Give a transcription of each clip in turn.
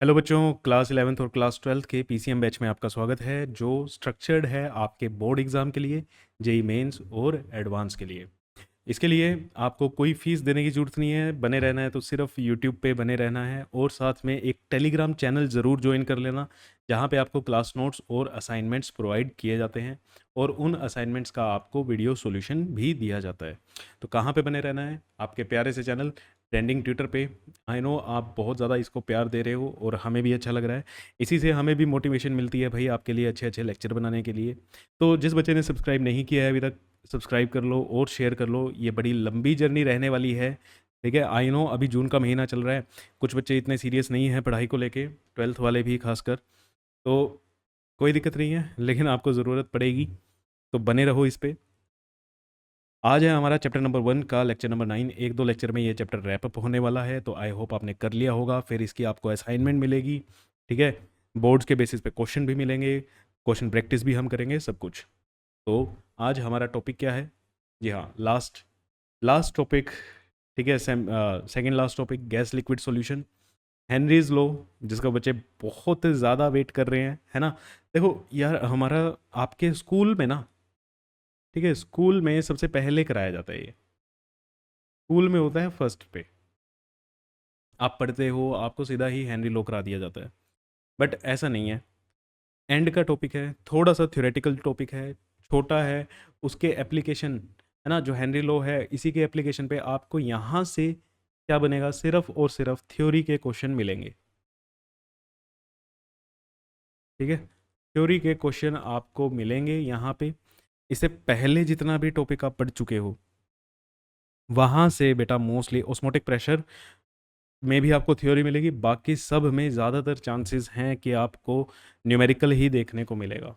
Hello बच्चों, class 11th और class 12th के पीसीएम बैच में आपका स्वागत है जो स्ट्रक्चर्ड है आपके बोर्ड एग्ज़ाम के लिए, जेई मेंस और एडवांस के लिए। इसके लिए आपको कोई फ़ीस देने की ज़रूरत नहीं है। बने रहना है तो सिर्फ यूट्यूब पे बने रहना है और साथ में एक टेलीग्राम चैनल ज़रूर ज्वाइन कर लेना, जहाँ पे आपको क्लास नोट्स और असाइनमेंट्स प्रोवाइड किए जाते हैं और उन असाइनमेंट्स का आपको वीडियो सॉल्यूशन भी दिया जाता है। तो कहाँ पे बने रहना है? आपके प्यारे से चैनल ट्रेंडिंग ट्विटर पे। आई नो आप बहुत ज़्यादा इसको प्यार दे रहे हो और हमें भी अच्छा लग रहा है। इसी से हमें भी मोटिवेशन मिलती है भाई आपके लिए अच्छे अच्छे लेक्चर बनाने के लिए। तो जिस बच्चे ने सब्सक्राइब नहीं किया है अभी तक, सब्सक्राइब कर लो और शेयर कर लो। ये बड़ी लंबी जर्नी रहने वाली है, ठीक है। आई नो अभी जून का महीना चल रहा है, कुछ बच्चे इतने सीरियस नहीं हैं पढ़ाई को लेके, 12th वाले भी खासकर। तो कोई दिक्कत नहीं है, लेकिन आपको ज़रूरत पड़ेगी तो बने रहो इस पे। आज है हमारा चैप्टर नंबर 1 का लेक्चर नंबर 9। एक दो लेक्चर में ये चैप्टर रैप अप होने वाला है, तो आई होप आपने कर लिया होगा। फिर इसकी आपको असाइनमेंट मिलेगी, ठीक है। बोर्ड्स के बेसिस पे क्वेश्चन भी मिलेंगे, क्वेश्चन प्रैक्टिस भी हम करेंगे, सब कुछ। तो आज हमारा टॉपिक क्या है? जी हाँ, लास्ट लास्ट टॉपिक, ठीक है। Second last topic, gas liquid solution, Henry's law, जिसका बच्चे बहुत ज़्यादा वेट कर रहे हैं, है ना। देखो यार, हमारा आपके स्कूल में ना, ठीक है, स्कूल में सबसे पहले कराया जाता है ये। स्कूल में होता है फर्स्ट पे, आप पढ़ते हो, आपको सीधा ही हेनरी लॉ करा दिया जाता है। बट ऐसा नहीं है, एंड का टॉपिक है, थोड़ा सा थ्योरेटिकल टॉपिक है, छोटा है। उसके एप्लीकेशन, है ना, जो हेनरी लॉ है इसी के एप्लीकेशन पे आपको यहाँ से क्या बनेगा, सिर्फ और सिर्फ थ्योरी के क्वेश्चन मिलेंगे, ठीक है। थ्योरी के क्वेश्चन आपको मिलेंगे यहाँ पे। इससे पहले जितना भी टॉपिक आप पढ़ चुके हो वहाँ से बेटा मोस्टली ऑस्मोटिक प्रेशर में भी आपको थ्योरी मिलेगी, बाकी सब में ज़्यादातर चांसेस हैं कि आपको न्यूमेरिकल ही देखने को मिलेगा।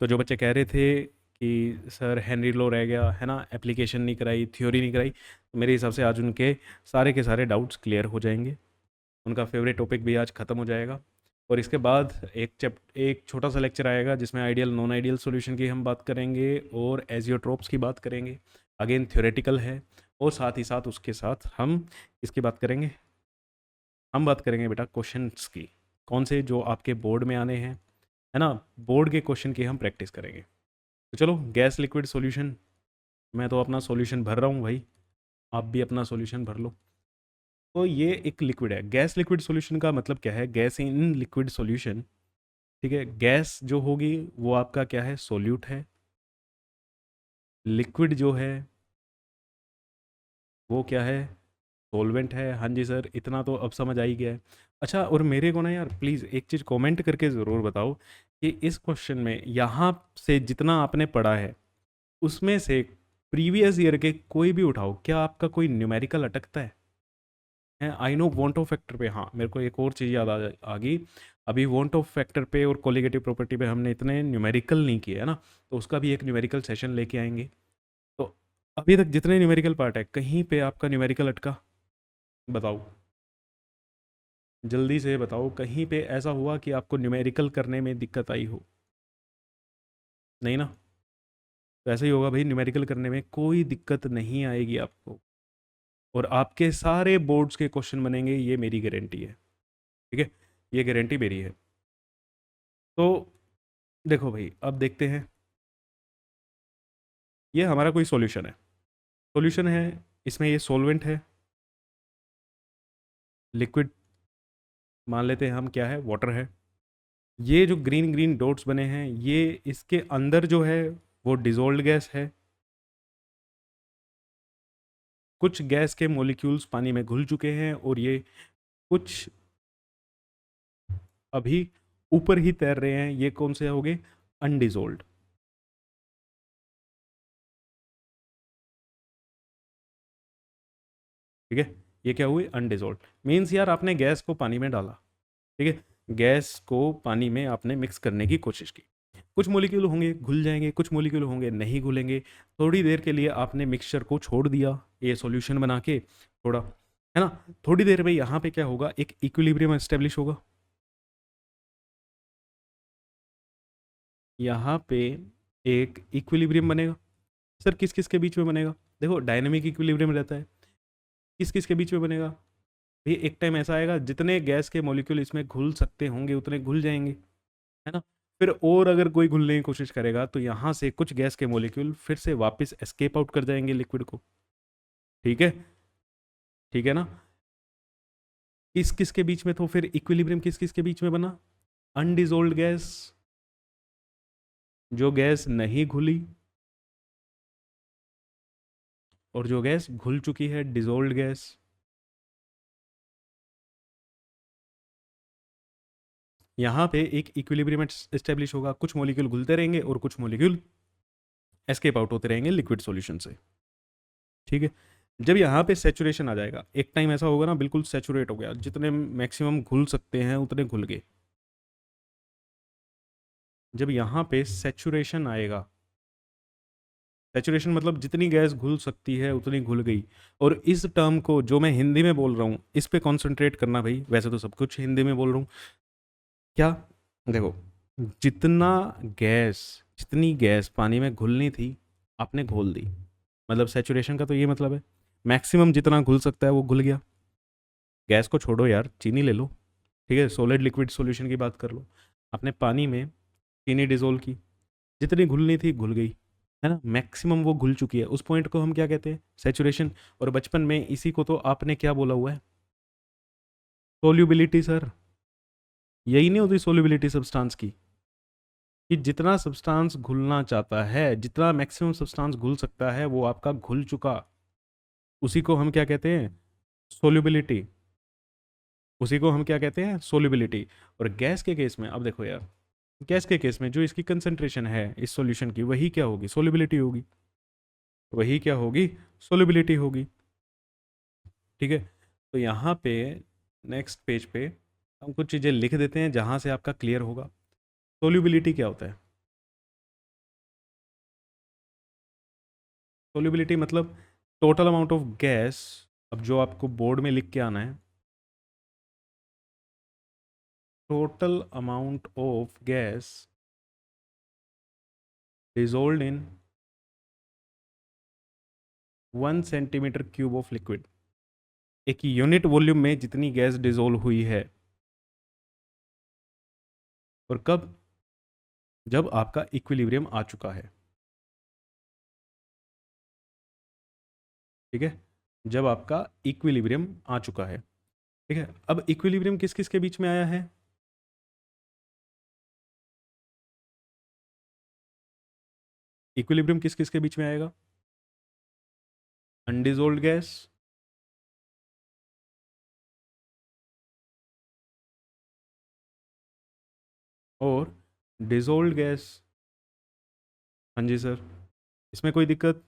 तो जो बच्चे कह रहे थे कि सर हेनरी लो रह गया, है ना, एप्लीकेशन नहीं कराई, थ्योरी नहीं कराई, तो मेरे हिसाब से आज उनके सारे के सारे डाउट्स क्लियर हो जाएंगे। उनका फेवरेट टॉपिक भी आज ख़त्म हो जाएगा। और इसके बाद एक छोटा सा लेक्चर आएगा जिसमें आइडियल नॉन आइडियल सॉल्यूशन की हम बात करेंगे और एजियोट्रोप्स की बात करेंगे। अगेन थ्योरेटिकल है, और साथ ही साथ उसके साथ हम इसकी बात करेंगे, हम बात करेंगे बेटा क्वेश्चंस की, कौन से जो आपके बोर्ड में आने हैं, है ना। बोर्ड के क्वेश्चन की हम प्रैक्टिस करेंगे। तो चलो, गैस लिक्विड सॉल्यूशन, मैं तो अपना सॉल्यूशन भर रहा हूँ भाई, आप भी अपना सॉल्यूशन भर लो। तो ये एक लिक्विड है। गैस लिक्विड सॉल्यूशन का मतलब क्या है? गैस इन लिक्विड सॉल्यूशन, ठीक है। गैस जो होगी वो आपका क्या है, सोल्यूट है। लिक्विड जो है वो क्या है, सॉल्वेंट है। हाँ जी सर, इतना तो अब समझ आ ही गया है। अच्छा, और मेरे को ना यार प्लीज़ एक चीज़ कमेंट करके ज़रूर बताओ कि इस क्वेश्चन में यहाँ से जितना आपने पढ़ा है उसमें से प्रीवियस ईयर के कोई भी उठाओ, क्या आपका कोई न्यूमेरिकल अटकता है? I know want of factor पे, हाँ मेरे को एक और चीज़ याद आ गई। अभी वॉन्ट ऑफ फैक्टर पे और कोलिगेटिव प्रॉपर्टी पे हमने इतने न्यूमेरिकल नहीं किए, है ना। तो उसका भी एक न्यूमेरिकल सेशन लेके आएंगे। तो अभी तक जितने न्यूमेरिकल पार्ट है, कहीं पे आपका न्यूमेरिकल अटका? बताओ, जल्दी से बताओ, कहीं पे ऐसा हुआ कि आपको न्यूमेरिकल करने में दिक्कत आई हो? नहीं ना। तो ऐसा ही होगा भाई, न्यूमेरिकल करने में कोई दिक्कत नहीं आएगी आपको, और आपके सारे बोर्ड्स के क्वेश्चन बनेंगे, ये मेरी गारंटी है, ठीक है। ये गारंटी मेरी है। तो देखो भाई, अब देखते हैं, ये हमारा कोई सॉल्यूशन है, सॉल्यूशन है, इसमें ये सॉल्वेंट है, लिक्विड मान लेते हैं हम, क्या है, वाटर है। ये जो ग्रीन ग्रीन डॉट्स बने हैं, ये इसके अंदर जो है वो डिजोल्व्ड गैस है। कुछ गैस के मॉलिक्यूल्स पानी में घुल चुके हैं और ये कुछ अभी ऊपर ही तैर रहे हैं। ये कौन से हो गए, अनडिजोल्व्ड, ठीक है। ये क्या हुए, अनडिजोल्व्ड। मीन्स यार आपने गैस को पानी में डाला, ठीक है, गैस को पानी में आपने मिक्स करने की कोशिश की। कुछ मॉलिक्यूल होंगे घुल जाएंगे, कुछ मॉलिक्यूल होंगे नहीं घुलेंगे। थोड़ी देर के लिए आपने मिक्सचर को छोड़ दिया, ये सॉल्यूशन बना के, थोड़ा, है ना। थोड़ी देर में यहाँ पे क्या होगा, एक इक्विलिब्रियम एस्टेब्लिश होगा। यहाँ पे एक इक्विलिब्रियम बनेगा। सर किस किस के बीच में बनेगा? देखो डायनेमिक इक्विलिब्रियम रहता है, किस किस के बीच में बनेगा, ये एक टाइम ऐसा आएगा जितने गैस के मॉलिक्यूल इसमें घुल सकते होंगे उतने घुल जाएंगे, है ना। फिर और अगर कोई घुलने की कोशिश करेगा तो यहाँ से कुछ गैस के मॉलिक्यूल फिर से वापस एस्केप आउट कर जाएंगे लिक्विड को। ठीक है, ठीक है ना। किस किस के बीच में, तो फिर इक्विलिब्रियम किस किस के बीच में बना? अनडिजोल्ड गैस, जो गैस नहीं घुली, और जो गैस घुल चुकी है, डिजोल्ड गैस। यहाँ पे एक इक्विलिब्रियम एस्टेब्लिश होगा, कुछ मॉलिक्यूल घुलते रहेंगे और कुछ मॉलिक्यूल एस्केप आउट होते रहेंगे लिक्विड सॉल्यूशन से। ठीक है, जब यहाँ पे सेचुरेशन आ जाएगा, एक टाइम ऐसा होगा ना बिल्कुल सेचुरेट हो गया, जितने मैक्सिमम घुल सकते हैं उतने घुल गए। जब यहाँ पे सेचुरेशन आएगा, सेचुरेशन मतलब जितनी गैस घुल सकती है उतनी घुल गई। और इस टर्म को जो मैं हिंदी में बोल रहा हूँ इस पे कंसंट्रेट करना भाई, वैसे तो सब कुछ हिंदी में बोल रहा हूँ। क्या? देखो, जितना गैस जितनी गैस पानी में घुलनी थी आपने घोल दी, मतलब सेचुरेशन का तो ये मतलब है मैक्सिमम जितना घुल सकता है वो घुल गया। गैस को छोड़ो यार, चीनी ले लो, ठीक है, सॉलिड लिक्विड सॉल्यूशन की बात कर लो। आपने पानी में चीनी डिजोल्व की, जितनी घुलनी थी घुल गई, है ना, मैक्सिमम वो घुल चुकी है। उस पॉइंट को हम क्या कहते हैं? सेचुरेशन। और बचपन में इसी को तो आपने क्या बोला हुआ है? Solubility sir. यही नहीं होती सोल्यूबिलिटी सब्सटेंस की, कि जितना सब्सटेंस घुलना चाहता है, जितना मैक्सिमम सब्सटेंस घुल सकता है वो आपका घुल चुका, उसी को हम क्या कहते हैं? सोल्यूबिलिटी। उसी को हम क्या कहते हैं? सोल्यूबिलिटी। और गैस के केस में अब देखो यार, गैस के केस में जो इसकी कंसंट्रेशन है इस सॉल्यूशन की, वही क्या होगी? सोल्यूबिलिटी होगी। वही क्या होगी? सोल्यूबिलिटी होगी। ठीक है, तो यहाँ पे नेक्स्ट पेज पे हम कुछ चीज़ें लिख देते हैं जहाँ से आपका क्लियर होगा। सोल्यूबिलिटी क्या होता है? सोल्यूबिलिटी मतलब टोटल अमाउंट ऑफ गैस। अब जो आपको बोर्ड में लिख के आना है, total amount of gas dissolved in 1 centimetre cube of liquid. एक यूनिट वॉल्यूम में जितनी गैस डिजोल्व हुई है। और कब? जब आपका इक्विलिब्रियम आ चुका है। ठीक है, जब आपका इक्विलिब्रियम आ चुका है। ठीक है, अब इक्विलिब्रियम किस किस के बीच में आया है? इक्विलिब्रियम किस किस के बीच में आएगा? अनडिजोल्ड गैस और डिजोल्ड गैस। हाँ जी सर, इसमें कोई दिक्कत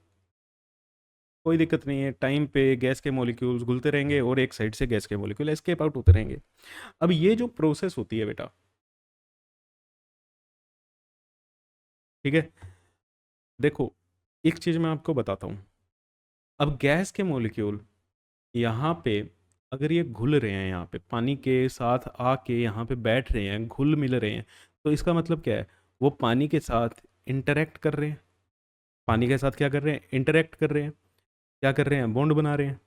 नहीं है। टाइम पे गैस के मॉलिक्यूल्स घुलते रहेंगे और एक साइड से गैस के मॉलिक्यूल एस्केप आउट होते रहेंगे। अब ये जो प्रोसेस होती है बेटा, ठीक है, देखो, एक चीज़ मैं आपको बताता हूँ। अब गैस के मॉलिक्यूल यहाँ पे अगर ये घुल रहे हैं, यहाँ पे पानी के साथ आके यहाँ पे बैठ रहे हैं, घुल मिल रहे हैं, तो इसका मतलब क्या है? वो पानी के साथ इंटरेक्ट कर रहे हैं। पानी के साथ क्या कर रहे हैं? इंटरेक्ट कर रहे हैं। क्या कर रहे हैं? बॉन्ड बना रहे हैं।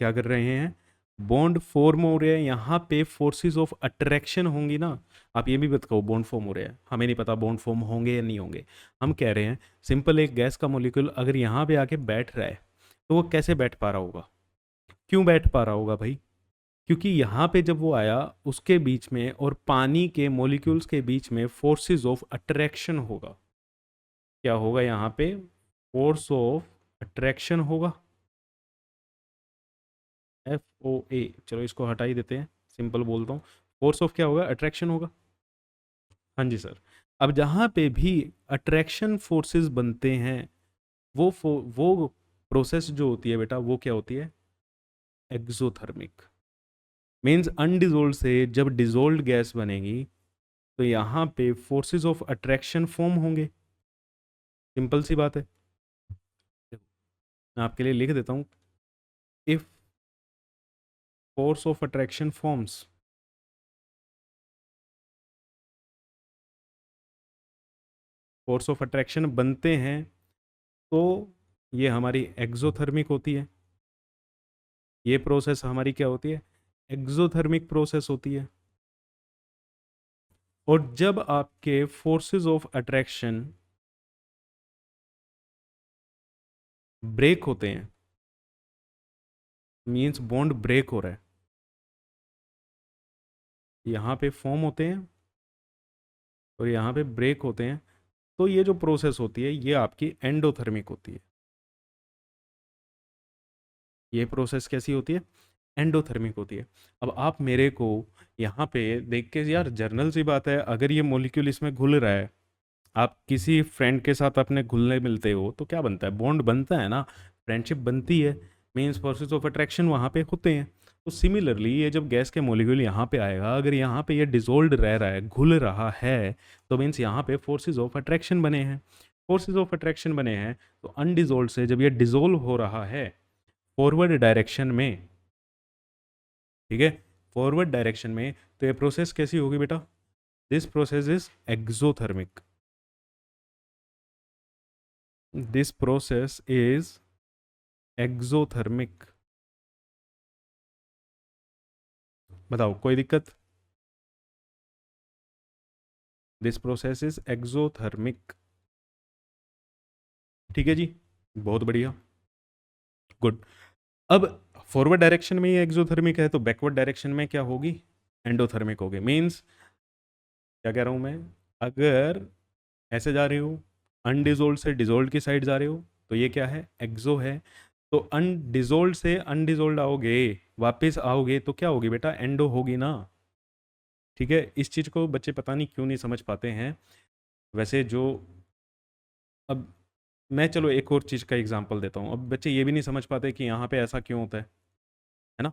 क्या कर रहे हैं? बॉन्ड फॉर्म हो रहे हैं। यहाँ पे फोर्सेस ऑफ अट्रैक्शन होंगी ना। आप ये भी बताओ, बॉन्ड फॉर्म हो रहे हैं, हमें नहीं पता बॉन्ड फॉर्म होंगे या नहीं होंगे। हम कह रहे हैं सिंपल, एक गैस का मॉलिक्यूल अगर यहाँ पे आके बैठ रहा है तो वो कैसे बैठ पा रहा होगा? क्यों बैठ पा रहा होगा भाई? क्योंकि यहाँ पे जब वो आया, उसके बीच में और पानी के मॉलिक्यूल्स के बीच में फोर्सेस ऑफ अट्रैक्शन होगा। क्या होगा यहाँ पे? फोर्स ऑफ अट्रैक्शन होगा। FOA, चलो इसको हटा ही देते हैं, सिंपल बोलता हूँ। फोर्स ऑफ क्या होगा? अट्रैक्शन होगा। हाँ जी सर। अब जहाँ पे भी अट्रैक्शन फोर्सेस बनते हैं, वो प्रोसेस जो होती है बेटा, वो क्या होती है? एक्सोथर्मिक। मीन्स अनडिजोल्ड से जब डिजोल्ड गैस बनेगी तो यहाँ पे फोर्सेस ऑफ अट्रैक्शन फॉर्म होंगे। सिंपल सी बात है। मैं आपके लिए लिख देता हूँ, if force of attraction forms, force of attraction बनते हैं, तो ये हमारी एक्सोथर्मिक होती है। ये प्रोसेस हमारी क्या होती है? एक्सोथर्मिक प्रोसेस होती है। और जब आपके फोर्सेस ऑफ अट्रैक्शन ब्रेक होते हैं, मींस बॉन्ड ब्रेक हो रहा है, यहाँ पे फॉर्म होते हैं और यहाँ पे ब्रेक होते हैं, तो ये जो प्रोसेस होती है ये आपकी एंडोथर्मिक होती है। ये प्रोसेस कैसी होती है? एंडोथर्मिक होती है। अब आप मेरे को यहाँ पे देख के, यार जर्नल सी बात है, अगर ये मोलिक्यूल इसमें घुल रहा है, आप किसी फ्रेंड के साथ अपने घुलने मिलते हो तो क्या बनता है? बॉन्ड बनता है ना, फ्रेंडशिप बनती है, मीन्स फोर्सेस ऑफ अट्रैक्शन वहाँ पे होते हैं। तो सिमिलरली ये जब गैस के मोलिक्यूल यहाँ पे आएगा, अगर यहाँ पे ये डिजोल्व रह रहा है, घुल रहा है, तो मीन्स यहाँ पे फोर्सेस ऑफ अट्रैक्शन बने हैं। फोर्सेस ऑफ अट्रैक्शन बने हैं तो अनडिजोल्व से जब ये डिजोल्व हो रहा है फॉरवर्ड डायरेक्शन में, ठीक है, फॉरवर्ड डायरेक्शन में, तो ये प्रोसेस कैसी होगी बेटा? This process is exothermic. This process is exothermic. बताओ कोई दिक्कत? This process is exothermic. ठीक है जी, बहुत बढ़िया, गुड। अब फॉरवर्ड डायरेक्शन में ये एक्सोथर्मिक है, तो बैकवर्ड डायरेक्शन में क्या होगी? एंडोथर्मिक होगी। मीन्स क्या कह रहा हूं मैं? अगर ऐसे जा रहे हो, अनडिजोल्ड से डिजोल्ड की साइड जा रहे हो, तो ये क्या है? एक्सो है। तो अनडिजोल्ड से अनडिजोल्ड आओगे, वापस आओगे तो क्या होगी बेटा? एंडो होगी ना। ठीक है, इस चीज़ को बच्चे पता नहीं क्यों नहीं समझ पाते हैं। वैसे जो, अब मैं चलो एक और चीज़ का एग्जांपल देता हूँ। अब बच्चे ये भी नहीं समझ पाते कि यहाँ पे ऐसा क्यों होता है ना?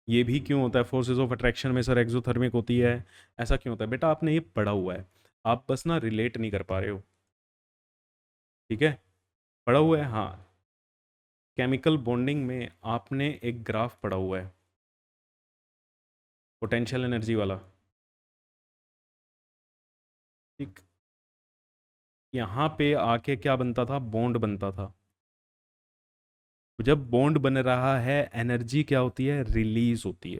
ये भी क्यों होता है? फोर्सेस ऑफ अट्रैक्शन में सर एक्सोथर्मिक होती है, ऐसा क्यों होता है? बेटा आपने ये पढ़ा हुआ है, आप बस ना रिलेट नहीं कर पा रहे हो। ठीक है, पढ़ा हुआ है हाँ। केमिकल बॉन्डिंग में आपने एक ग्राफ पढ़ा हुआ है, पोटेंशियल एनर्जी वाला। ठीक, यहाँ पे आके क्या बनता था? बॉन्ड बनता था। जब बॉन्ड बन रहा है, एनर्जी क्या होती है? रिलीज होती है।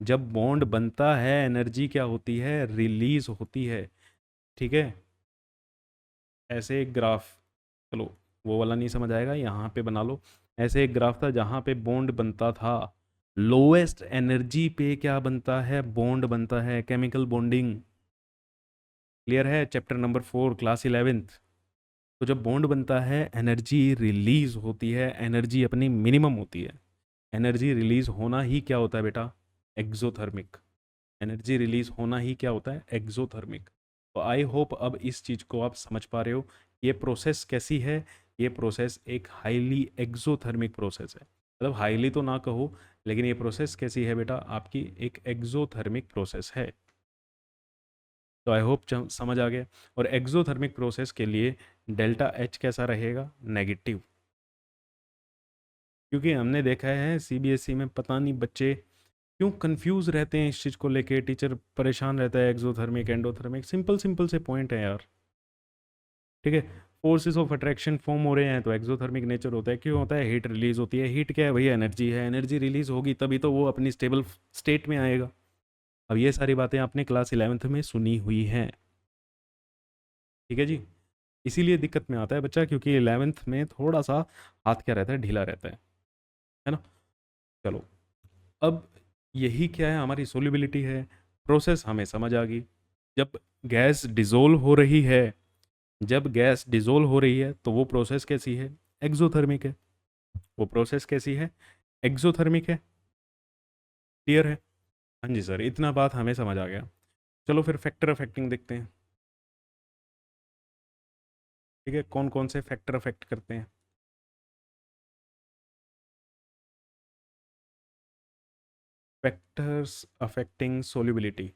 जब बॉन्ड बनता है, एनर्जी क्या होती है? रिलीज होती है। ठीक है, ऐसे एक ग्राफ, चलो वो वाला नहीं समझ आएगा, यहाँ पे बना लो। ऐसे एक ग्राफ था जहाँ पे बॉन्ड बनता था, लोएस्ट एनर्जी पे क्या बनता है? बॉन्ड बनता है, केमिकल बॉन्डिंग। क्लियर है? Chapter number 4 class 11th। तो जब बॉन्ड बनता है, एनर्जी रिलीज होती है, एनर्जी अपनी मिनिमम होती है। एनर्जी रिलीज होना ही क्या होता है बेटा? एक्सोथर्मिक। एनर्जी रिलीज होना ही क्या होता है? एक्सोथर्मिक। तो आई होप अब इस चीज़ को आप समझ पा रहे हो। ये प्रोसेस कैसी है? ये प्रोसेस एक हाईली एक्सोथर्मिक प्रोसेस है। मतलब हाईली तो ना कहो, लेकिन ये प्रोसेस कैसी है बेटा? आपकी एक एक्सोथर्मिक प्रोसेस है। तो आई होप समझ आ गया। और एक्सोथर्मिक प्रोसेस के लिए डेल्टा एच कैसा रहेगा? नेगेटिव। क्योंकि हमने देखा है सीबीएसई में पता नहीं बच्चे क्यों कंफ्यूज रहते हैं इस चीज़ को लेके, टीचर परेशान रहता है एक्सोथर्मिक एंडोथर्मिक, सिंपल सिंपल से पॉइंट है यार। ठीक है, फोर्सेस ऑफ अट्रैक्शन फॉर्म हो रहे हैं तो एक्सोथर्मिक नेचर होता है। क्यों होता है? हीट रिलीज होती है। हीट क्या है भैया? एनर्जी है। एनर्जी रिलीज होगी तभी तो वो अपनी स्टेबल स्टेट में आएगा। अब ये सारी बातें आपने क्लास 11th में सुनी हुई हैं। ठीक है जी, इसीलिए दिक्कत में आता है बच्चा, क्योंकि 11th में थोड़ा सा हाथ क्या रहता है? ढीला रहता है ना? चलो, अब यही क्या है? हमारी सोल्यूबिलिटी है। प्रोसेस हमें समझ आ गई। जब गैस डिजोल्व हो रही है, जब गैस डिजोल्व हो रही है तो वो प्रोसेस कैसी है? एक्सोथर्मिक है। वो प्रोसेस कैसी है? एक्सोथर्मिक है। क्लियर है? हाँ जी सर, इतना बात हमें समझ आ गया। चलो फिर फैक्टर अफेक्टिंग देखते हैं। ठीक है, कौन कौन से फैक्टर अफेक्ट करते हैं? Factors affecting solubility.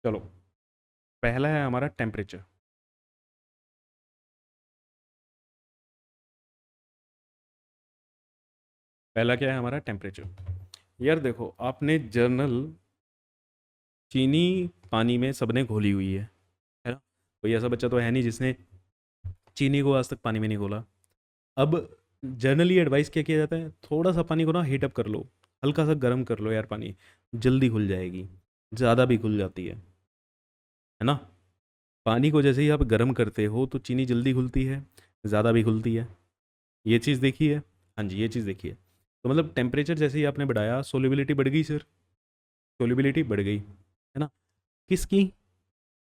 चलो, पहला है हमारा टेम्परेचर। पहला क्या है हमारा? टेम्परेचर। यार देखो, आपने जर्नल चीनी पानी में सबने घोली हुई है ना? कोई ऐसा बच्चा तो है नहीं जिसने चीनी को आज तक पानी में नहीं घोला। अब जनरली एडवाइस क्या किया जाता है, थोड़ा सा पानी को ना हीट अप कर लो, हल्का सा गर्म कर लो यार, पानी जल्दी घुल जाएगी, ज़्यादा भी घुल जाती है ना? पानी को जैसे ही आप गर्म करते हो तो चीनी जल्दी घुलती है, ज़्यादा भी घुलती है। ये चीज़ देखी है? हाँ जी, ये चीज़ देखी है। तो मतलब टेम्परेचर जैसे ही आपने बढ़ाया, सोलिबिलिटी बढ़ गई सर, सोलिबिलिटी बढ़ गई, है ना? किसकी?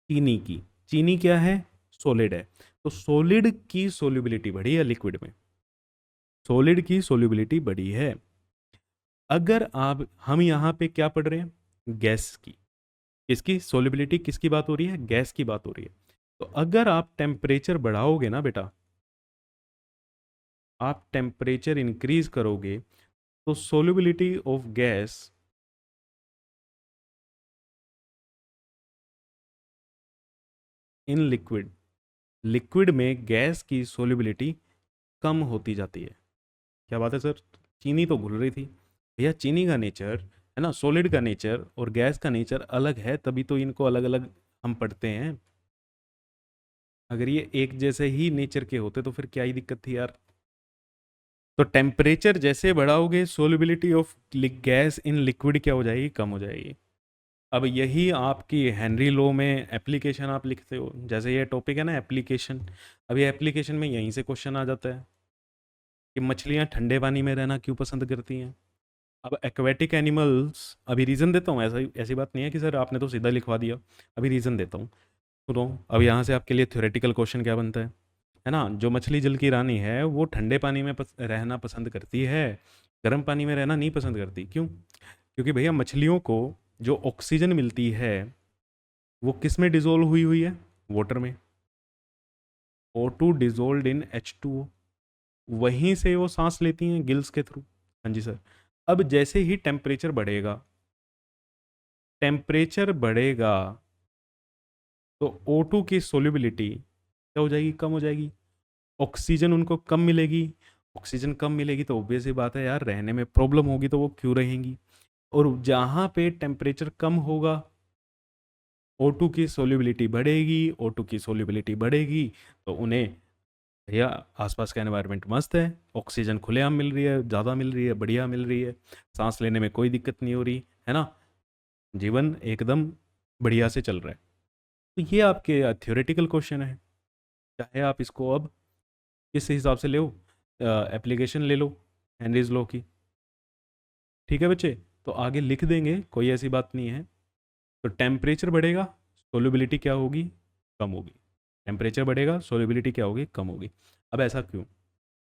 चीनी की। चीनी क्या है? सॉलिड है। तो सॉलिड की सोलिबिलिटी बढ़ी है लिक्विड में, सॉलिड की सोलिबिलिटी बढ़ी है। अगर आप, हम यहाँ पे क्या पढ़ रहे हैं? गैस की। किसकी सोलिबिलिटी, किसकी बात हो रही है? गैस की बात हो रही है। तो अगर आप टेम्परेचर बढ़ाओगे ना बेटा, आप टेम्परेचर इंक्रीज करोगे, तो solubility of gas in liquid, liquid में गैस की सोलिबिलिटी कम होती जाती है। क्या बात है सर? चीनी तो घुल रही थी भैया, चीनी का नेचर है ना, सॉलिड का नेचर और गैस का नेचर अलग है, तभी तो इनको अलग अलग हम पढ़ते हैं। अगर ये एक जैसे ही नेचर के होते तो फिर क्या ही दिक्कत थी यार। तो टेम्परेचर जैसे बढ़ाओगे, solubility of gas in liquid क्या हो जाएगी? कम हो जाएगी। अब यही आपकी हेनरी लॉ में एप्लीकेशन आप लिखते हो, जैसे ये टॉपिक है ना एप्लीकेशन, अब ये एप्लीकेशन में यहीं से क्वेश्चन आ जाता है कि मछलियाँ ठंडे पानी में रहना क्यों पसंद करती हैं। अब एक्वेटिक एनिमल्स, अभी रीज़न देता हूँ, ऐसा ऐसी बात नहीं है कि सर आपने तो सीधा लिखवा दिया, अभी रीज़न देता हूँ, सुनो। अब यहाँ से आपके लिए थ्योरेटिकल क्वेश्चन क्या बनता है ना? जो मछली जल की रानी है वो ठंडे पानी में रहना पसंद करती है, गर्म पानी में रहना नहीं पसंद करती। क्यों? क्योंकि भैया मछलियों को जो ऑक्सीजन मिलती है वो किस में डिजोल्व हुई हुई है? वाटर में। O2 डिजोल्व इन H2O, वहीं से वो सांस लेती हैं गिल्स के थ्रू। हाँ जी सर। अब जैसे ही टेम्परेचर बढ़ेगा, टेम्परेचर बढ़ेगा तो O2 की सोल्यूबिलिटी क्या हो जाएगी? कम हो जाएगी। ऑक्सीजन उनको कम मिलेगी, ऑक्सीजन कम मिलेगी तो ऑब्वियस ही बात है यार, रहने में प्रॉब्लम होगी, तो वो क्यों रहेंगी? और जहाँ पे टेम्परेचर कम होगा, O2 की सोल्यूबिलिटी बढ़ेगी, O2 की सोल्यूबिलिटी बढ़ेगी तो उन्हें, भैया आसपास का एनवायरनमेंट मस्त है, ऑक्सीजन खुलेआम मिल रही है, ज़्यादा मिल रही है, बढ़िया मिल रही है, सांस लेने में कोई दिक्कत नहीं हो रही है ना, जीवन एकदम बढ़िया से चल रहा है। तो ये आपके थ्योरेटिकल क्वेश्चन है, चाहे आप इसको अब किस हिसाब से ले, एप्लीकेशन ले लो हेनरीज लॉ की। ठीक है बच्चे, तो आगे लिख देंगे, कोई ऐसी बात नहीं है। तो टेम्परेचर बढ़ेगा, सोल्यूबिलिटी क्या होगी? कम होगी। टेम्परेचर बढ़ेगा, सोल्यूबिलिटी क्या होगी? कम होगी। अब ऐसा क्यों?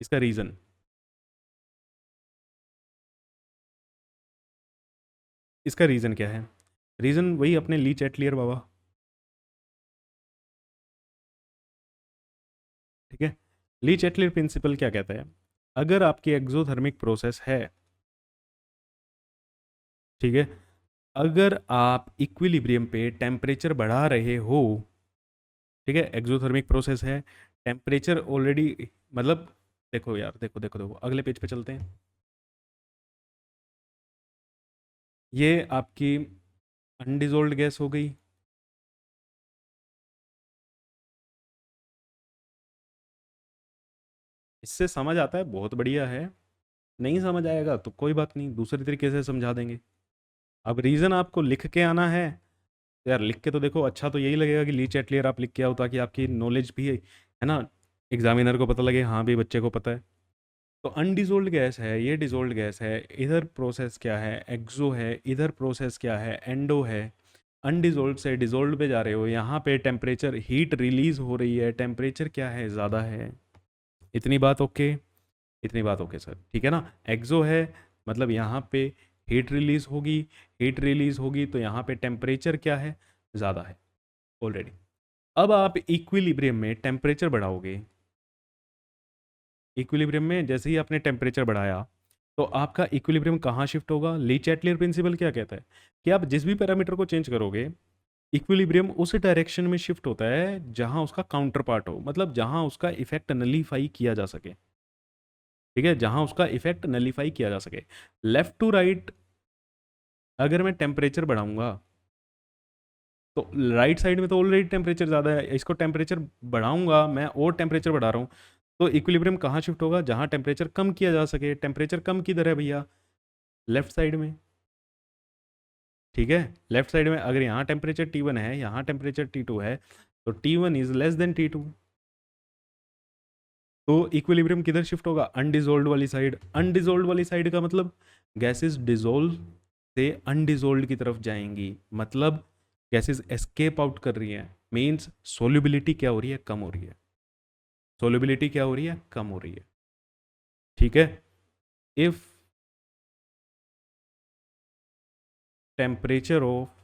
इसका रीज़न, इसका रीज़न क्या है? रीज़न वही अपने ली चैटलियर बाबा। ठीक है, ली चैटलियर प्रिंसिपल क्या कहता है? अगर आपकी एक्सोथर्मिक प्रोसेस है, ठीक है, अगर आप इक्विलिब्रियम पे टेम्परेचर बढ़ा रहे हो, ठीक है, एक्सोथर्मिक प्रोसेस है, टेम्परेचर ऑलरेडी, मतलब देखो यार, देखो देखो देखो, अगले पेज पे चलते हैं। ये आपकी अनडिजोल्व्ड गैस हो गई, इससे समझ आता है, बहुत बढ़िया है। नहीं समझ आएगा तो कोई बात नहीं, दूसरे तरीके से समझा देंगे। अब रीज़न आपको लिख के आना है, तो यार लिख के तो देखो, अच्छा तो यही लगेगा कि ली चैटलियर आप लिख के आओ, ताकि आपकी नॉलेज भी है ना, एग्जामिनर को पता लगे, हाँ भी बच्चे को पता है। तो अनडिजोल्व्ड गैस है, ये डिजोल्व्ड गैस है, इधर प्रोसेस क्या है? एक्सो है, इधर प्रोसेस क्या है? एंडो है। अनडिजोल्व्ड से डिजोल्व्ड पे जा रहे हो, यहाँ पे टेम्परेचर, हीट रिलीज हो रही है, टेम्परेचर क्या है? ज़्यादा है। इतनी बात ओके? इतनी बात ओके सर, ठीक है ना? एक्सो है, मतलब यहाँ पे हीट रिलीज होगी, हीट रिलीज होगी तो यहाँ पे टेम्परेचर क्या है? ज़्यादा है ऑलरेडी। अब आप इक्विलिब्रियम में टेम्परेचर बढ़ाओगे, इक्विलिब्रियम में जैसे ही आपने टेम्परेचर बढ़ाया तो आपका इक्विलिब्रियम कहाँ शिफ्ट होगा? ली चैटलियर प्रिंसिपल क्या कहता है कि आप जिस भी पैरामीटर को चेंज करोगे, इक्विलिब्रियम उस डायरेक्शन में शिफ्ट होता है जहां उसका काउंटर पार्ट हो, मतलब जहां उसका इफेक्ट नलीफाई किया जा सके। ठीक है, जहां उसका इफेक्ट नलीफाई किया जा सके। लेफ्ट टू राइट, अगर मैं टेम्परेचर बढ़ाऊंगा तो राइट साइड में तो ऑलरेडी टेम्परेचर ज़्यादा है, इसको टेम्परेचर बढ़ाऊंगा मैं और टेम्परेचर बढ़ा रहा हूँ, तो इक्विलिब्रियम कहाँ शिफ्ट होगा, जहाँ टेम्परेचर कम किया जा सके। टेम्परेचर कम किधर है भैया, लेफ्ट साइड में। ठीक है, लेफ्ट साइड में अगर यहाँ टेम्परेचर T1 है, यहाँ टेम्परेचर T2 है, तो T1 is less than T2। तो इक्विलिब्रियम किधर शिफ्ट होगा, अनडिजोल्व वाली साइड। अनडिजोल्व वाली साइड का मतलब गैसेस डिजोल्व से अनडिजोल्व की तरफ जाएंगी, मतलब गैसेस एस्केप आउट कर रही हैं, मींस सोल्युबिलिटी क्या हो रही है, कम हो रही है। सोल्युबिलिटी क्या हो रही है, कम हो रही है। ठीक है, if temperature of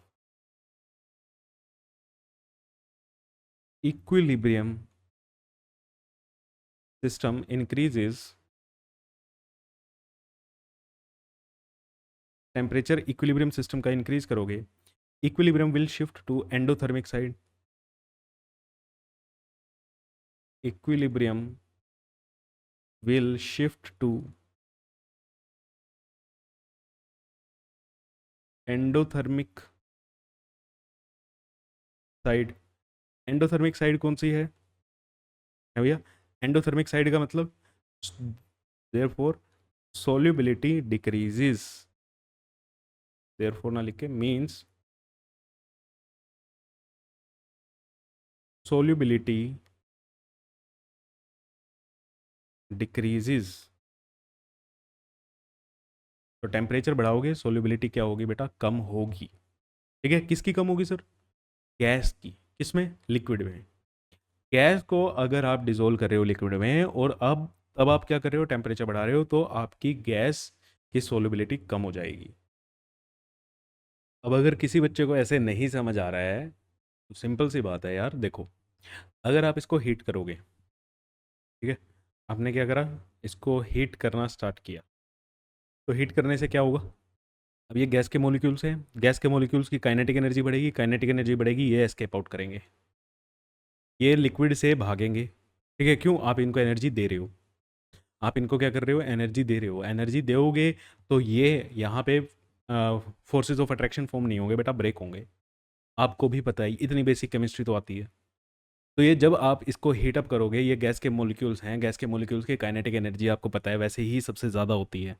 equilibrium system increases, temperature equilibrium system का इंक्रीज करोगे, equilibrium will shift to endothermic side. Equilibrium will shift to endothermic side. Endothermic side कौन सी है भैया, एंडोथर्मिक साइड का मतलब देयरफॉर solubility decreases, देयरफॉर ना लिख के, मीन्स solubility decreases। तो टेम्परेचर बढ़ाओगे, सोल्युबिलिटी क्या होगी बेटा, कम होगी। ठीक है, किसकी कम होगी सर, गैस की। किसमें, लिक्विड में। गैस को अगर आप डिजोल्व कर रहे हो लिक्विड में, और अब आप क्या कर रहे हो, टेम्परेचर बढ़ा रहे हो, तो आपकी गैस की सोल्युबिलिटी कम हो जाएगी। अब अगर किसी बच्चे को ऐसे नहीं समझ आ रहा है, तो सिंपल सी बात है यार, देखो, अगर आप इसको हीट करोगे, ठीक है, आपने क्या करा, इसको हीट करना स्टार्ट किया, तो हीट करने से क्या होगा, अब ये गैस के मॉलिक्यूल्स हैं, गैस के मॉलिक्यूल्स की काइनेटिक एनर्जी बढ़ेगी, काइनेटिक एनर्जी बढ़ेगी, ये एस्केप आउट करेंगे, ये लिक्विड से भागेंगे। ठीक है, क्यों, आप इनको एनर्जी दे रहे हो, आप इनको क्या कर रहे हो, एनर्जी दे रहे हो, एनर्जी दोगे तो ये यहाँ पे फोर्सेज ऑफ अट्रैक्शन फॉर्म नहीं होंगे बेटा, ब्रेक होंगे। आपको भी पता है, इतनी बेसिक केमिस्ट्री तो आती है। तो ये जब आप इसको हीट अप करोगे, ये गैस के मॉलिक्यूल्स हैं, गैस के मॉलिक्यूल्स की काइनेटिक एनर्जी आपको पता है वैसे ही सबसे ज़्यादा होती है।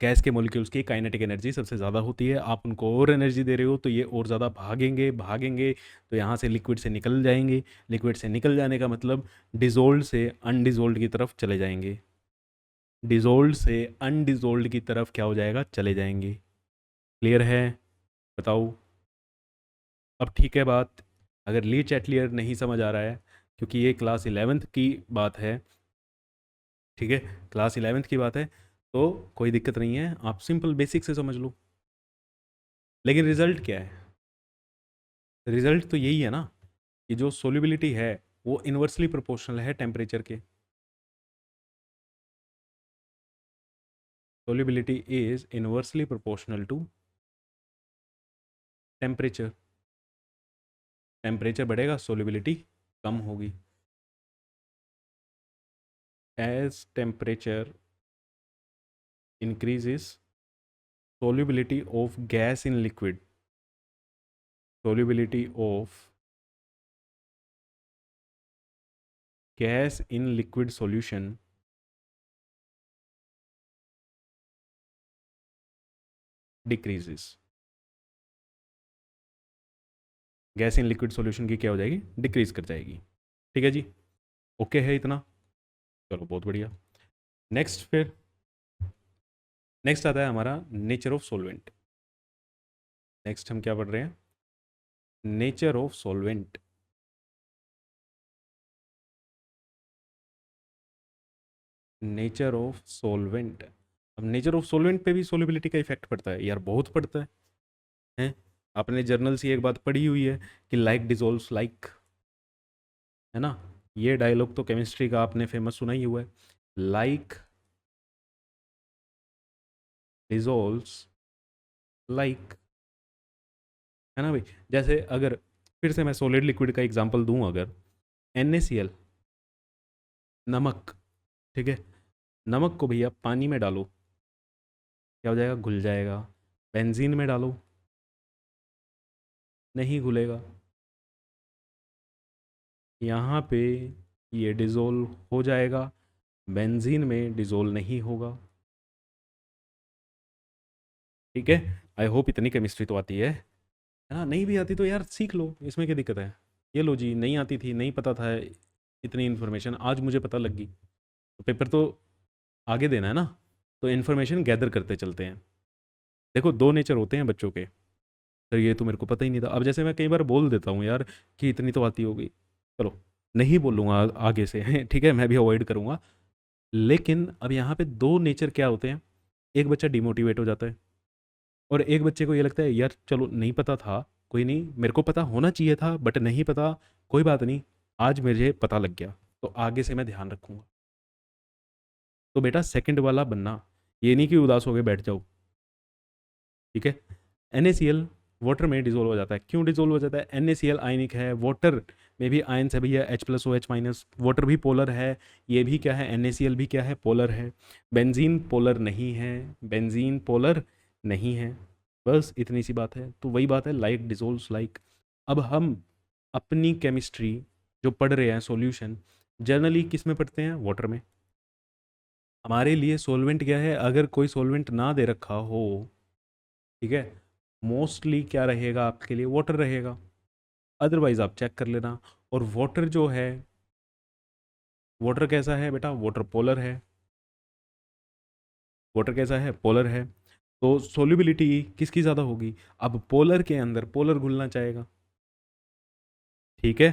गैस के मॉलिक्यूल्स की काइनेटिक एनर्जी सबसे ज़्यादा होती है, आप उनको और एनर्जी दे रहे हो तो ये और ज़्यादा भागेंगे भागेंगे, तो यहाँ से लिक्विड से निकल जाएंगे। लिक्विड से निकल जाने का मतलब डिजोल्व से अनडिजोल्व की तरफ चले जाएंगे, डिजोल्व से अनडिजोल्व की तरफ क्या हो जाएगा, चले जाएंगे। क्लियर है, बताओ। अब ठीक है बात, अगर ली चैटलियर नहीं समझ आ रहा है, क्योंकि ये क्लास 11th की बात है, ठीक है, क्लास 11th की बात है, तो कोई दिक्कत नहीं है, आप सिंपल बेसिक से समझ लो। लेकिन रिजल्ट क्या है, रिजल्ट तो यही है ना, कि जो सोल्युबिलिटी है वो इन्वर्सली प्रोपोर्शनल है टेम्परेचर के। Solubility is inversely proportional to temperature. Temperature बढ़ेगा, सोल्युबिलिटी कम होगी। As temperature increases, solubility of gas in liquid, solubility of gas in liquid solution decreases। Gas in liquid solution की क्या हो जाएगी, डिक्रीज कर जाएगी। ठीक है जी, ओके है इतना, चलो बहुत बढ़िया। नेक्स्ट फिर, नेक्स्ट आता है हमारा नेचर ऑफ सॉल्वेंट। नेक्स्ट हम क्या पढ़ रहे हैं, nature of solvent. Nature of solvent. अब नेचर ऑफ सॉल्वेंट पे भी सोलिबिलिटी का इफेक्ट पड़ता है यार, बहुत पड़ता है? आपने जर्नल से एक बात पढ़ी हुई है कि लाइक डिजोल्व्स लाइक, है ना, ये डायलॉग तो केमिस्ट्री का आपने फेमस सुना ही हुआ है, लाइक डिजोल्व्स लाइक, है ना भाई। जैसे अगर फिर से मैं सॉलिड लिक्विड का एग्जांपल दूं, अगर NaCl, नमक, ठीक है, नमक को भैया पानी में डालो, क्या हो जाएगा, घुल जाएगा। बेंजीन में डालो, नहीं घुलेगा। यहाँ पे ये डिज़ोल्व हो जाएगा, बेंजीन में डिज़ोल्व नहीं होगा। ठीक है। आई होप इतनी केमिस्ट्री तो आती है। हाँ, नहीं भी आती तो यार सीख लो, इसमें क्या दिक्कत है। ये लो जी, नहीं आती थी, नहीं पता था इतनी इन्फॉर्मेशन, आज मुझे पता लग गई। तो पेपर तो आगे देना है ना, तो इन्फॉर्मेशन गैदर करते चलते हैं। देखो, दो नेचर होते हैं बच्चों के। सर ये तो मेरे को पता ही नहीं था। अब जैसे मैं कई बार बोल देता हूँ यार कि इतनी तो आती होगी, चलो नहीं बोलूँगा आगे से ठीक है, मैं भी अवॉइड करूँगा। लेकिन अब यहाँ पे दो नेचर क्या होते हैं, एक बच्चा डिमोटिवेट हो जाता है, और एक बच्चे को ये लगता है यार चलो नहीं पता था, कोई नहीं, मेरे को पता होना चाहिए था बट नहीं पता, कोई बात नहीं, आज मुझे पता लग गया तो आगे से मैं ध्यान रखूंगा। तो बेटा सेकंड वाला बनना, ये नहीं कि उदास हो गए बैठ जाओ। ठीक है। NaCl वाटर में डिजोल्व हो जाता है। क्यों डिजोल्व हो जाता है? NaCl आयनिक है, वाटर में भी आयन्स है भैया, H+OH-, वाटर भी पोलर है, ये भी क्या है, NaCl भी क्या है, पोलर है। बेंजीन पोलर नहीं है, बेंजीन पोलर नहीं है। बस इतनी सी बात है। तो वही बात है, लाइक डिजोल्व्स लाइक। अब हम अपनी केमिस्ट्री जो पढ़ रहे हैं, सॉल्यूशन जनरली किस में पढ़ते हैं? वाटर में। हमारे लिए सॉल्वेंट क्या है? अगर कोई सॉल्वेंट ना दे रखा हो, ठीक है, मोस्टली क्या रहेगा आपके लिए? वाटर रहेगा। अदरवाइज आप चेक कर लेना। और वाटर जो है, वाटर कैसा है बेटा? वाटर पोलर है। वाटर कैसा है? पोलर है। तो सोल्यूबिलिटी किसकी ज़्यादा होगी? अब पोलर के अंदर पोलर घुलना चाहेगा। ठीक है,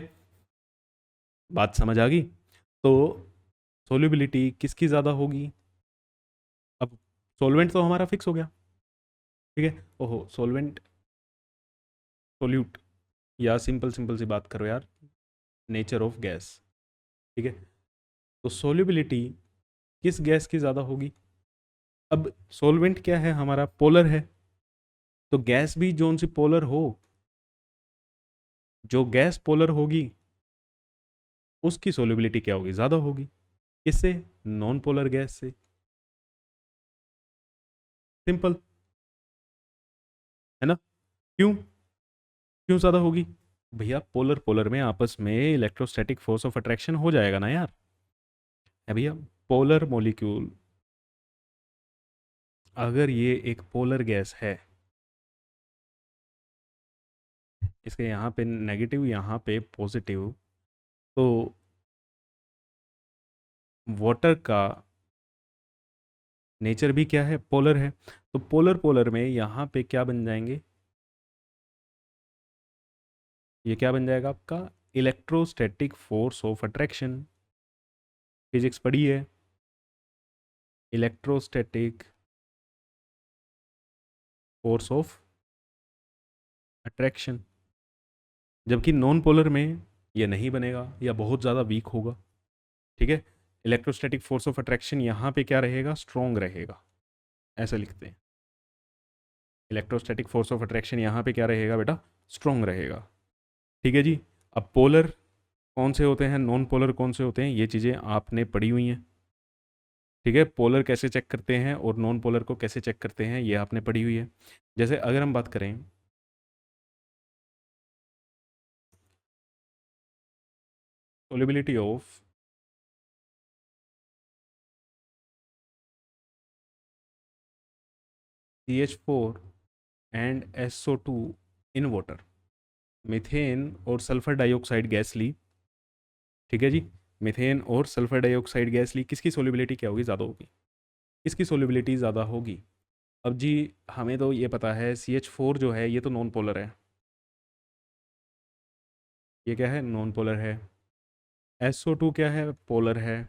बात समझ आ गई? तो सोल्यूबिलिटी किसकी ज़्यादा होगी? अब सोलवेंट तो हमारा फिक्स हो गया। ठीक है। ओहो, सोलवेंट, सोल्यूट, या सिंपल सिंपल सी बात करो यार, नेचर ऑफ गैस। ठीक है। तो सोल्यूबिलिटी किस गैस की ज़्यादा होगी? अब सोलवेंट क्या है हमारा? पोलर है। तो गैस भी जोन सी पोलर हो, जो गैस पोलर होगी उसकी सोल्युबिलिटी क्या होगी? ज़्यादा होगी। किससे? नॉन पोलर गैस से। सिंपल है ना? क्यों? क्यों ज़्यादा होगी? भैया पोलर पोलर में आपस में इलेक्ट्रोस्टैटिक फोर्स ऑफ अट्रैक्शन हो जाएगा ना यार। है भैया, पोलर मॉलिक्यूल, अगर ये एक पोलर गैस है, इसके यहाँ पे नेगेटिव, यहाँ पे पॉजिटिव, तो वाटर का नेचर भी क्या है? पोलर है। तो पोलर पोलर में यहाँ पे क्या बन जाएंगे? ये क्या बन जाएगा आपका? Electrostatic force of attraction. Physics पढ़ी है, इलेक्ट्रोस्टैटिक फोर्स ऑफ अट्रैक्शन। जबकि नॉन पोलर में ये नहीं बनेगा या बहुत ज़्यादा वीक होगा। ठीक है। इलेक्ट्रोस्टैटिक फोर्स ऑफ अट्रैक्शन यहाँ पे क्या रहेगा? स्ट्रॉन्ग रहेगा। ऐसा लिखते हैं, इलेक्ट्रोस्टैटिक फोर्स ऑफ अट्रैक्शन यहाँ पे क्या रहेगा बेटा? स्ट्रॉन्ग रहेगा। ठीक है जी। अब पोलर कौन से होते हैं, नॉन पोलर कौन से होते हैं, ये चीज़ें आपने पढ़ी हुई हैं। ठीक है। पोलर कैसे चेक करते हैं और नॉन पोलर को कैसे चेक करते हैं, ये आपने पढ़ी हुई है। जैसे अगर हम बात करें solubility of CH4 and SO2 in water, methane और सल्फर डाइऑक्साइड गैस ली। ठीक है जी। मीथेन और सल्फर डाइऑक्साइड गैस ली, किसकी सोलिबिलिटी क्या होगी? ज़्यादा होगी। किसकी सोलिबिलिटी ज़्यादा होगी? अब जी, हमें तो ये पता है CH4 जो है ये तो नॉन पोलर है। ये क्या है? नॉन पोलर है। SO2 क्या है? पोलर है।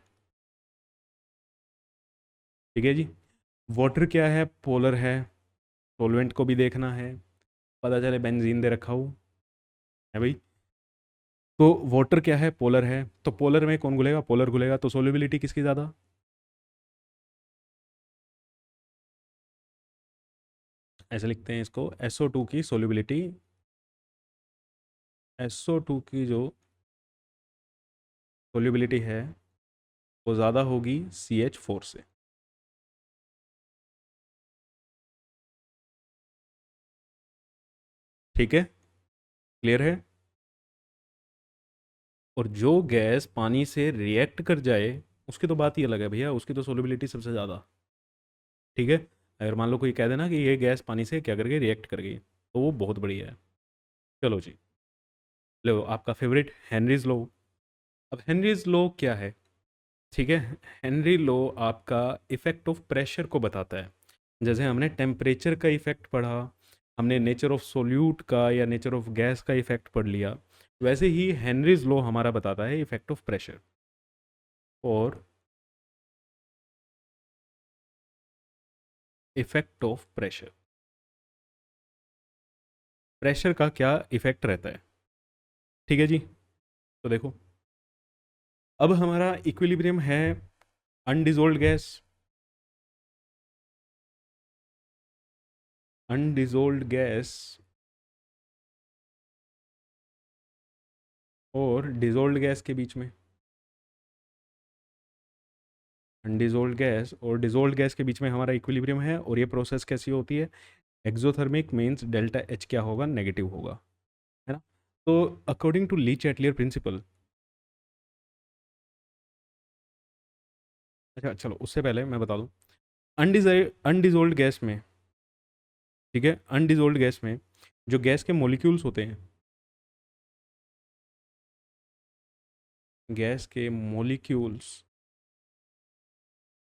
ठीक है जी। वाटर क्या है? पोलर है। सोलवेंट को भी देखना है, पता चले बेंजीन दे रखा हो, है भाई। तो वाटर क्या है? पोलर है। तो पोलर में कौन घुलेगा? पोलर घुलेगा। तो सोल्युबिलिटी किसकी ज़्यादा? ऐसे लिखते हैं इसको, SO2 की सोल्युबिलिटी, SO2 की जो सोल्युबिलिटी है वो ज़्यादा होगी CH4 से। ठीक है। क्लियर है? और जो गैस पानी से रिएक्ट कर जाए उसकी तो बात ही अलग है भैया, उसकी तो सोलिबिलिटी सबसे ज़्यादा। ठीक है, अगर मान लो कोई कह देना कि ये गैस पानी से क्या कर गई, रिएक्ट कर गई, तो वो बहुत बढ़िया है। चलो जी, लो आपका फेवरेट हेनरीज लॉ। अब हेनरीज लॉ क्या है? ठीक है, हेनरी लॉ आपका इफेक्ट ऑफ प्रेशर को बताता है। जैसे हमने टेम्परेचर का इफेक्ट पढ़ा, हमने नेचर ऑफ सोल्यूट का या नेचर ऑफ गैस का इफेक्ट पढ़ लिया, वैसे ही हेनरीज लॉ हमारा बताता है इफेक्ट ऑफ प्रेशर। और इफेक्ट ऑफ प्रेशर, प्रेशर का क्या इफेक्ट रहता है? ठीक है जी, तो देखो, अब हमारा इक्विलिब्रियम है अनडिजोल्ड गैस, अनडिजोल्ड गैस और डिजोल्ड गैस के बीच में, अनडिजोल्ड गैस और डिजोल्ड गैस के बीच में हमारा इक्विलिब्रियम है। और ये प्रोसेस कैसी होती है? एक्सोथर्मिक मीन्स डेल्टा एच क्या होगा, नेगेटिव होगा, है ना? तो according to Le Chatelier principle, अच्छा चलो उससे पहले मैं बता दूं, अनडिजोल्ड गैस में, ठीक है, अनडिजोल्ड गैस में जो गैस के मॉलिक्यूल्स होते हैं, गैस के मॉलिक्यूल्स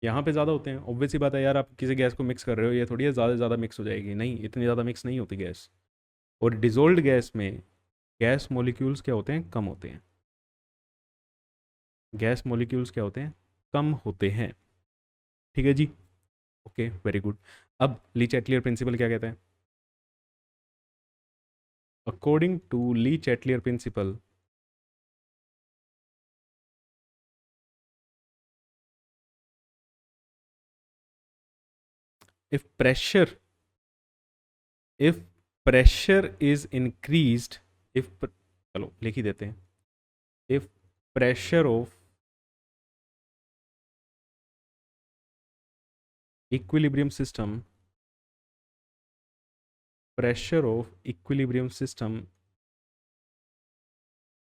यहाँ पे ज़्यादा होते हैं। ऑब्वियस ही बात है यार, आप किसी गैस को मिक्स कर रहे हो, ये थोड़ी है ज़्यादा ज़्यादा मिक्स हो जाएगी, नहीं, इतनी ज़्यादा मिक्स नहीं होती गैस। और डिजोल्ड गैस में गैस मॉलिक्यूल्स क्या होते हैं, कम होते हैं। गैस मॉलिक्यूल्स क्या होते हैं, कम होते हैं। ठीक है जी, ओके वेरी गुड। अब ली चैटलियर प्रिंसिपल क्या कहते हैं? According to Le Chatelier principle, if pressure, if pressure is increased, if, चलो लिख ही देते हैं, if pressure of equilibrium system, pressure of equilibrium system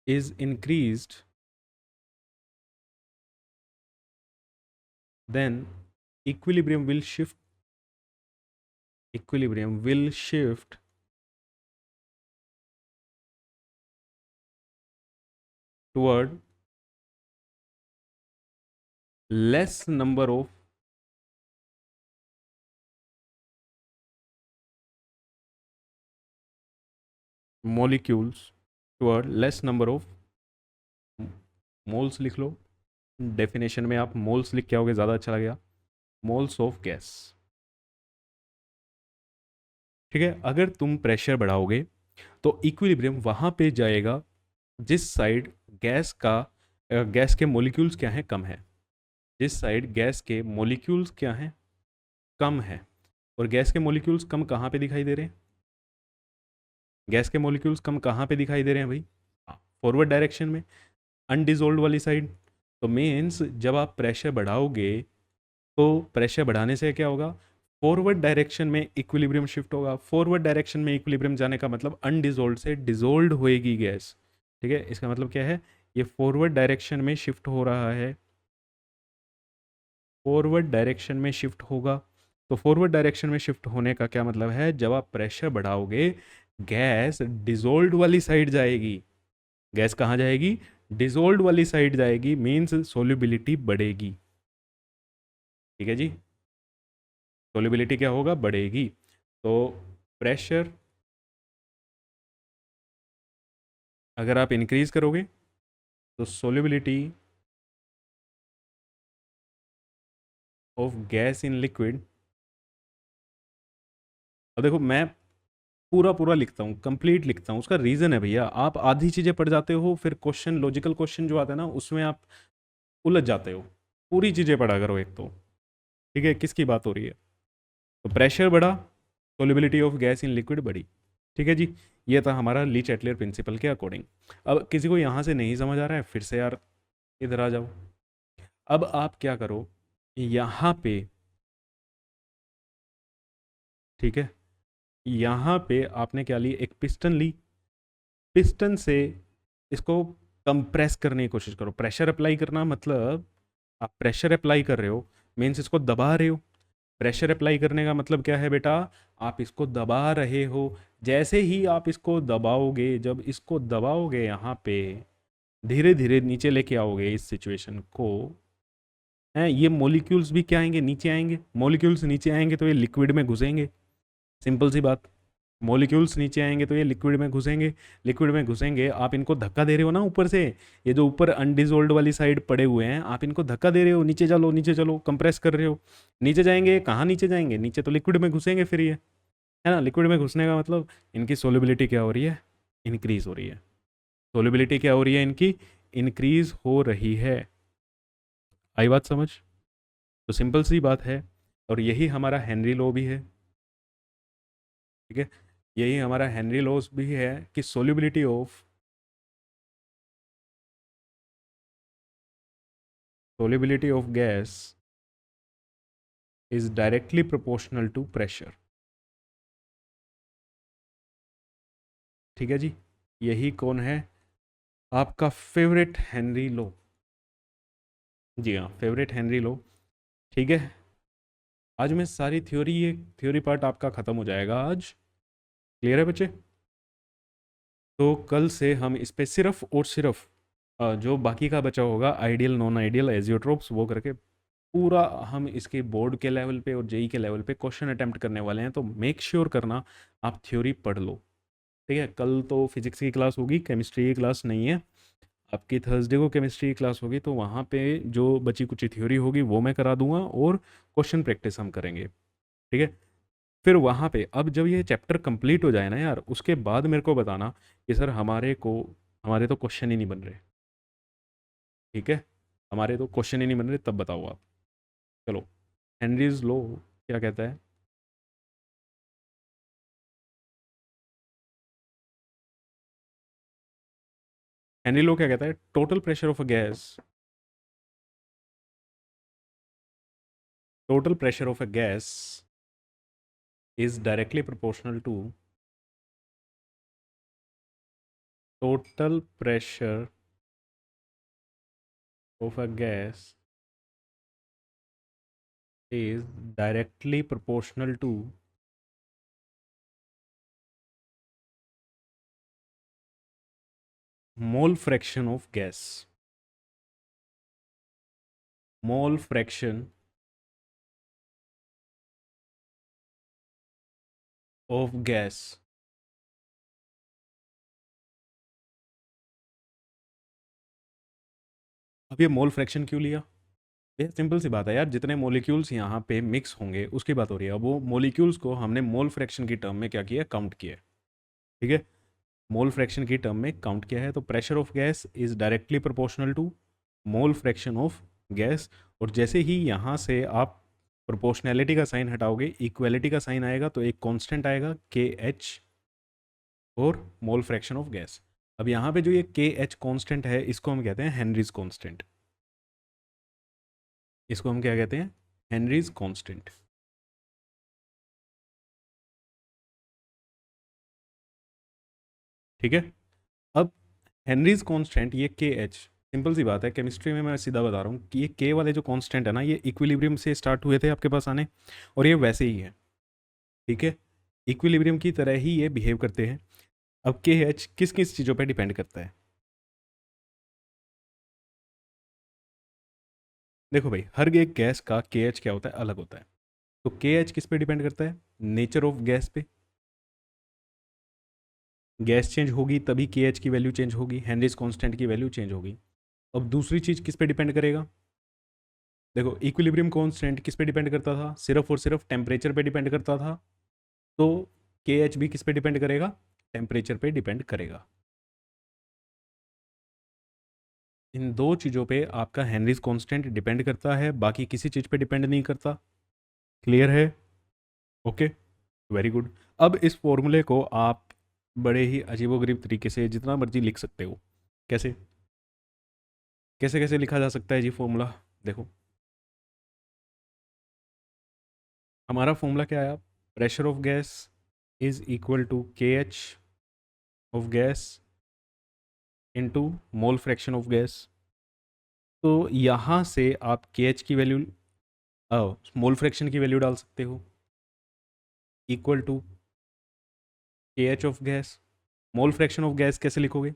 is increased, then equilibrium will shift, equilibrium will shift toward less number of molecules, toward less number of moles, लिख लो, definition में आप moles लिख के आओगे ज़्यादा अच्छा लगेगा, मोल्स ऑफ गैस। ठीक है, अगर तुम प्रेशर बढ़ाओगे तो इक्विलिब्रियम वहाँ पे जाएगा जिस साइड गैस का गैस के मॉलिक्यूल्स क्या हैं, कम है, जिस साइड गैस के मॉलिक्यूल्स क्या हैं, कम है। और गैस के मॉलिक्यूल्स कम कहाँ पे दिखाई दे रहे हैं? गैस के मॉलिक्यूल्स कम कहाँ पे दिखाई दे रहे हैं भाई? फॉरवर्ड डायरेक्शन में, अनडिजोल्व वाली साइड। तो मीन्स जब आप प्रेशर बढ़ाओगे तो प्रेशर बढ़ाने से क्या होगा, फॉरवर्ड डायरेक्शन में इक्विलिब्रियम शिफ्ट होगा। फॉरवर्ड डायरेक्शन में इक्विलिब्रियम जाने का मतलब अनडिजोल्व से डिजोल्व होएगी गैस। ठीक है, इसका मतलब क्या है, ये फॉरवर्ड डायरेक्शन में शिफ्ट हो रहा है, फॉरवर्ड डायरेक्शन में शिफ्ट होगा। तो फॉरवर्ड डायरेक्शन में शिफ्ट होने का क्या मतलब है, जब आप प्रेशर बढ़ाओगे गैस डिजोल्व वाली साइड जाएगी। गैस कहाँ जाएगी, डिजोल्व वाली साइड जाएगी, मीन्स सोल्यूबिलिटी बढ़ेगी। ठीक है जी, सोल्यूबिलिटी क्या होगा, बढ़ेगी। तो प्रेशर अगर आप इंक्रीज करोगे तो solubility of gas in liquid, अब देखो मैं पूरा पूरा लिखता हूँ, कंप्लीट लिखता हूँ, उसका रीज़न है भैया, आप आधी चीज़ें पढ़ जाते हो, फिर क्वेश्चन, लॉजिकल क्वेश्चन जो आता है ना उसमें आप उलझ जाते हो। पूरी चीज़ें पढ़ा करो एक तो। ठीक है, किसकी बात हो रही है? तो प्रेशर बढ़ा, solubility of gas in liquid बढ़ी। ठीक है जी, ये था हमारा ली चैटलियर प्रिंसिपल के अकॉर्डिंग। अब किसी को यहाँ से नहीं समझ आ रहा है, फिर से यार इधर आ जाओ। अब आप क्या करो, यहाँ पे, ठीक है, यहाँ पे आपने क्या ली, एक पिस्टन ली, पिस्टन से इसको कंप्रेस करने की कोशिश करो। प्रेशर अप्लाई करना मतलब आप प्रेशर अप्लाई कर रहे हो, मीन्स इसको दबा रहे हो। प्रेशर अप्लाई करने का मतलब क्या है बेटा, आप इसको दबा रहे हो। जैसे ही आप इसको दबाओगे, जब इसको दबाओगे यहाँ पे, धीरे धीरे नीचे लेके आओगे इस सिचुएशन को, हैं, ये मॉलिक्यूल्स भी क्या आएंगे, नीचे आएंगे। मॉलिक्यूल्स नीचे आएंगे तो ये लिक्विड में घुसेंगे, सिंपल सी बात। मॉलिक्यूल्स नीचे आएंगे तो ये लिक्विड में घुसेंगे। लिक्विड में घुसेंगे, आप इनको धक्का दे रहे हो ना ऊपर से, ये जो ऊपर अनडिजोल्ड वाली साइड पड़े हुए हैं, आप इनको धक्का दे रहे हो, नीचे चलो नीचे चलो, कंप्रेस कर रहे हो। नीचे जाएंगे, कहाँ नीचे जाएंगे, नीचे तो लिक्विड में घुसेंगे फिर ये, है ना। लिक्विड में घुसने का मतलब इनकी सोलिबिलिटी क्या हो रही है, इंक्रीज हो रही है। सोलिबिलिटी क्या हो रही है इनकी, इंक्रीज हो रही है। आई बात समझ? तो सिंपल सी बात है, और यही हमारा हेनरी लॉ भी है, ठीक है। यही हमारा हेनरी लॉस भी है कि solubility of gas is directly proportional to pressure. ठीक है जी, यही कौन है, आपका फेवरेट हेनरी लॉ। जी हाँ, फेवरेट हेनरी लॉ। ठीक है, आज मैं सारी थ्योरी, ये थ्योरी पार्ट आपका ख़त्म हो जाएगा आज। क्लियर है बच्चे? तो कल से हम इस पे सिर्फ और सिर्फ जो बाकी का बचा होगा, आइडियल नॉन आइडियल एजियोट्रोप्स, वो करके पूरा हम इसके बोर्ड के लेवल पे और जेई के लेवल पे क्वेश्चन अटेम्प्ट करने वाले हैं। तो मेक श्योर करना आप थ्योरी पढ़ लो, ठीक है। कल तो फिजिक्स की क्लास होगी, केमिस्ट्री की क्लास नहीं है आपकी। थर्सडे को केमिस्ट्री की क्लास होगी, तो वहाँ पे जो बची कुची थ्योरी होगी वो मैं करा दूंगा, और क्वेश्चन प्रैक्टिस हम करेंगे, ठीक है। फिर वहाँ पे अब जब ये चैप्टर कंप्लीट हो जाए ना यार, उसके बाद मेरे को बताना कि सर हमारे तो क्वेश्चन ही नहीं बन रहे, ठीक है। हमारे तो क्वेश्चन ही नहीं बन रहे, तब बताओ आप। चलो, हेनरीज लॉ क्या कहता है? हेनरी लॉ क्या कहता है? Total pressure of a gas is directly proportional to total pressure of a gas is directly proportional to mole fraction of gas. Mole fraction of gas. अब ये मोल फ्रैक्शन क्यों लिया? ये सिंपल सी बात है यार, जितने मॉलिक्यूल्स यहाँ पे मिक्स होंगे उसकी बात हो रही है। अब वो मॉलिक्यूल्स को हमने मोल फ्रैक्शन की टर्म में क्या किया, काउंट किया, ठीक है। मोल फ्रैक्शन की टर्म में काउंट किया है, तो pressure of gas is directly proportional to mole fraction of gas. और जैसे ही यहाँ से आप प्रोपोर्शनैलिटी का साइन हटाओगे, इक्वलिटी का साइन आएगा, तो एक कांस्टेंट आएगा के एच, और मोल फ्रैक्शन ऑफ गैस। अब यहाँ पे जो ये के एच कांस्टेंट है, इसको हम कहते हैं हेनरीज कांस्टेंट। इसको हम क्या कहते हैं, हेनरीज कांस्टेंट, ठीक है। अब हेनरीज कांस्टेंट, ये के एच, सिंपल सी बात है, केमिस्ट्री में मैं सीधा बता रहा हूँ कि ये के वाले जो कांस्टेंट है ना, ये इक्विलिब्रियम से स्टार्ट हुए थे आपके पास आने, और ये वैसे ही है, ठीक है। इक्विलिब्रियम की तरह ही ये बिहेव करते हैं। अब के एच किस किस चीज़ों पर डिपेंड करता है? देखो भाई, हर एक गैस का के एच क्या होता है, अलग होता है। तो के एच किस पे डिपेंड करता है, नेचर ऑफ गैस पे। गैस चेंज होगी तभी के एच की वैल्यू चेंज होगी, हेनरीज कांस्टेंट की वैल्यू चेंज होगी। अब दूसरी चीज़ किस पे डिपेंड करेगा, देखो इक्विलिब्रियम कांस्टेंट किस पे डिपेंड करता था, सिर्फ और सिर्फ टेम्परेचर पे डिपेंड करता था। तो के एच भी किस पे डिपेंड करेगा, टेम्परेचर पे डिपेंड करेगा। इन दो चीज़ों पे आपका हेनरीज कांस्टेंट डिपेंड करता है, बाकी किसी चीज़ पे डिपेंड नहीं करता। क्लियर है? Okay, very good. अब इस फॉर्मूले को आप बड़े ही अजीबोगरीब तरीके से जितना मर्जी लिख सकते हो। कैसे कैसे कैसे लिखा जा सकता है जी फॉर्मूला? देखो, हमारा फॉर्मूला क्या है, pressure of gas is equal to के H of gas into mole fraction of gas. तो यहाँ से आप के एच की वैल्यू, मोल फ्रैक्शन की वैल्यू डाल सकते हो, इक्वल टू के H of gas. Mole fraction of gas कैसे लिखोगे?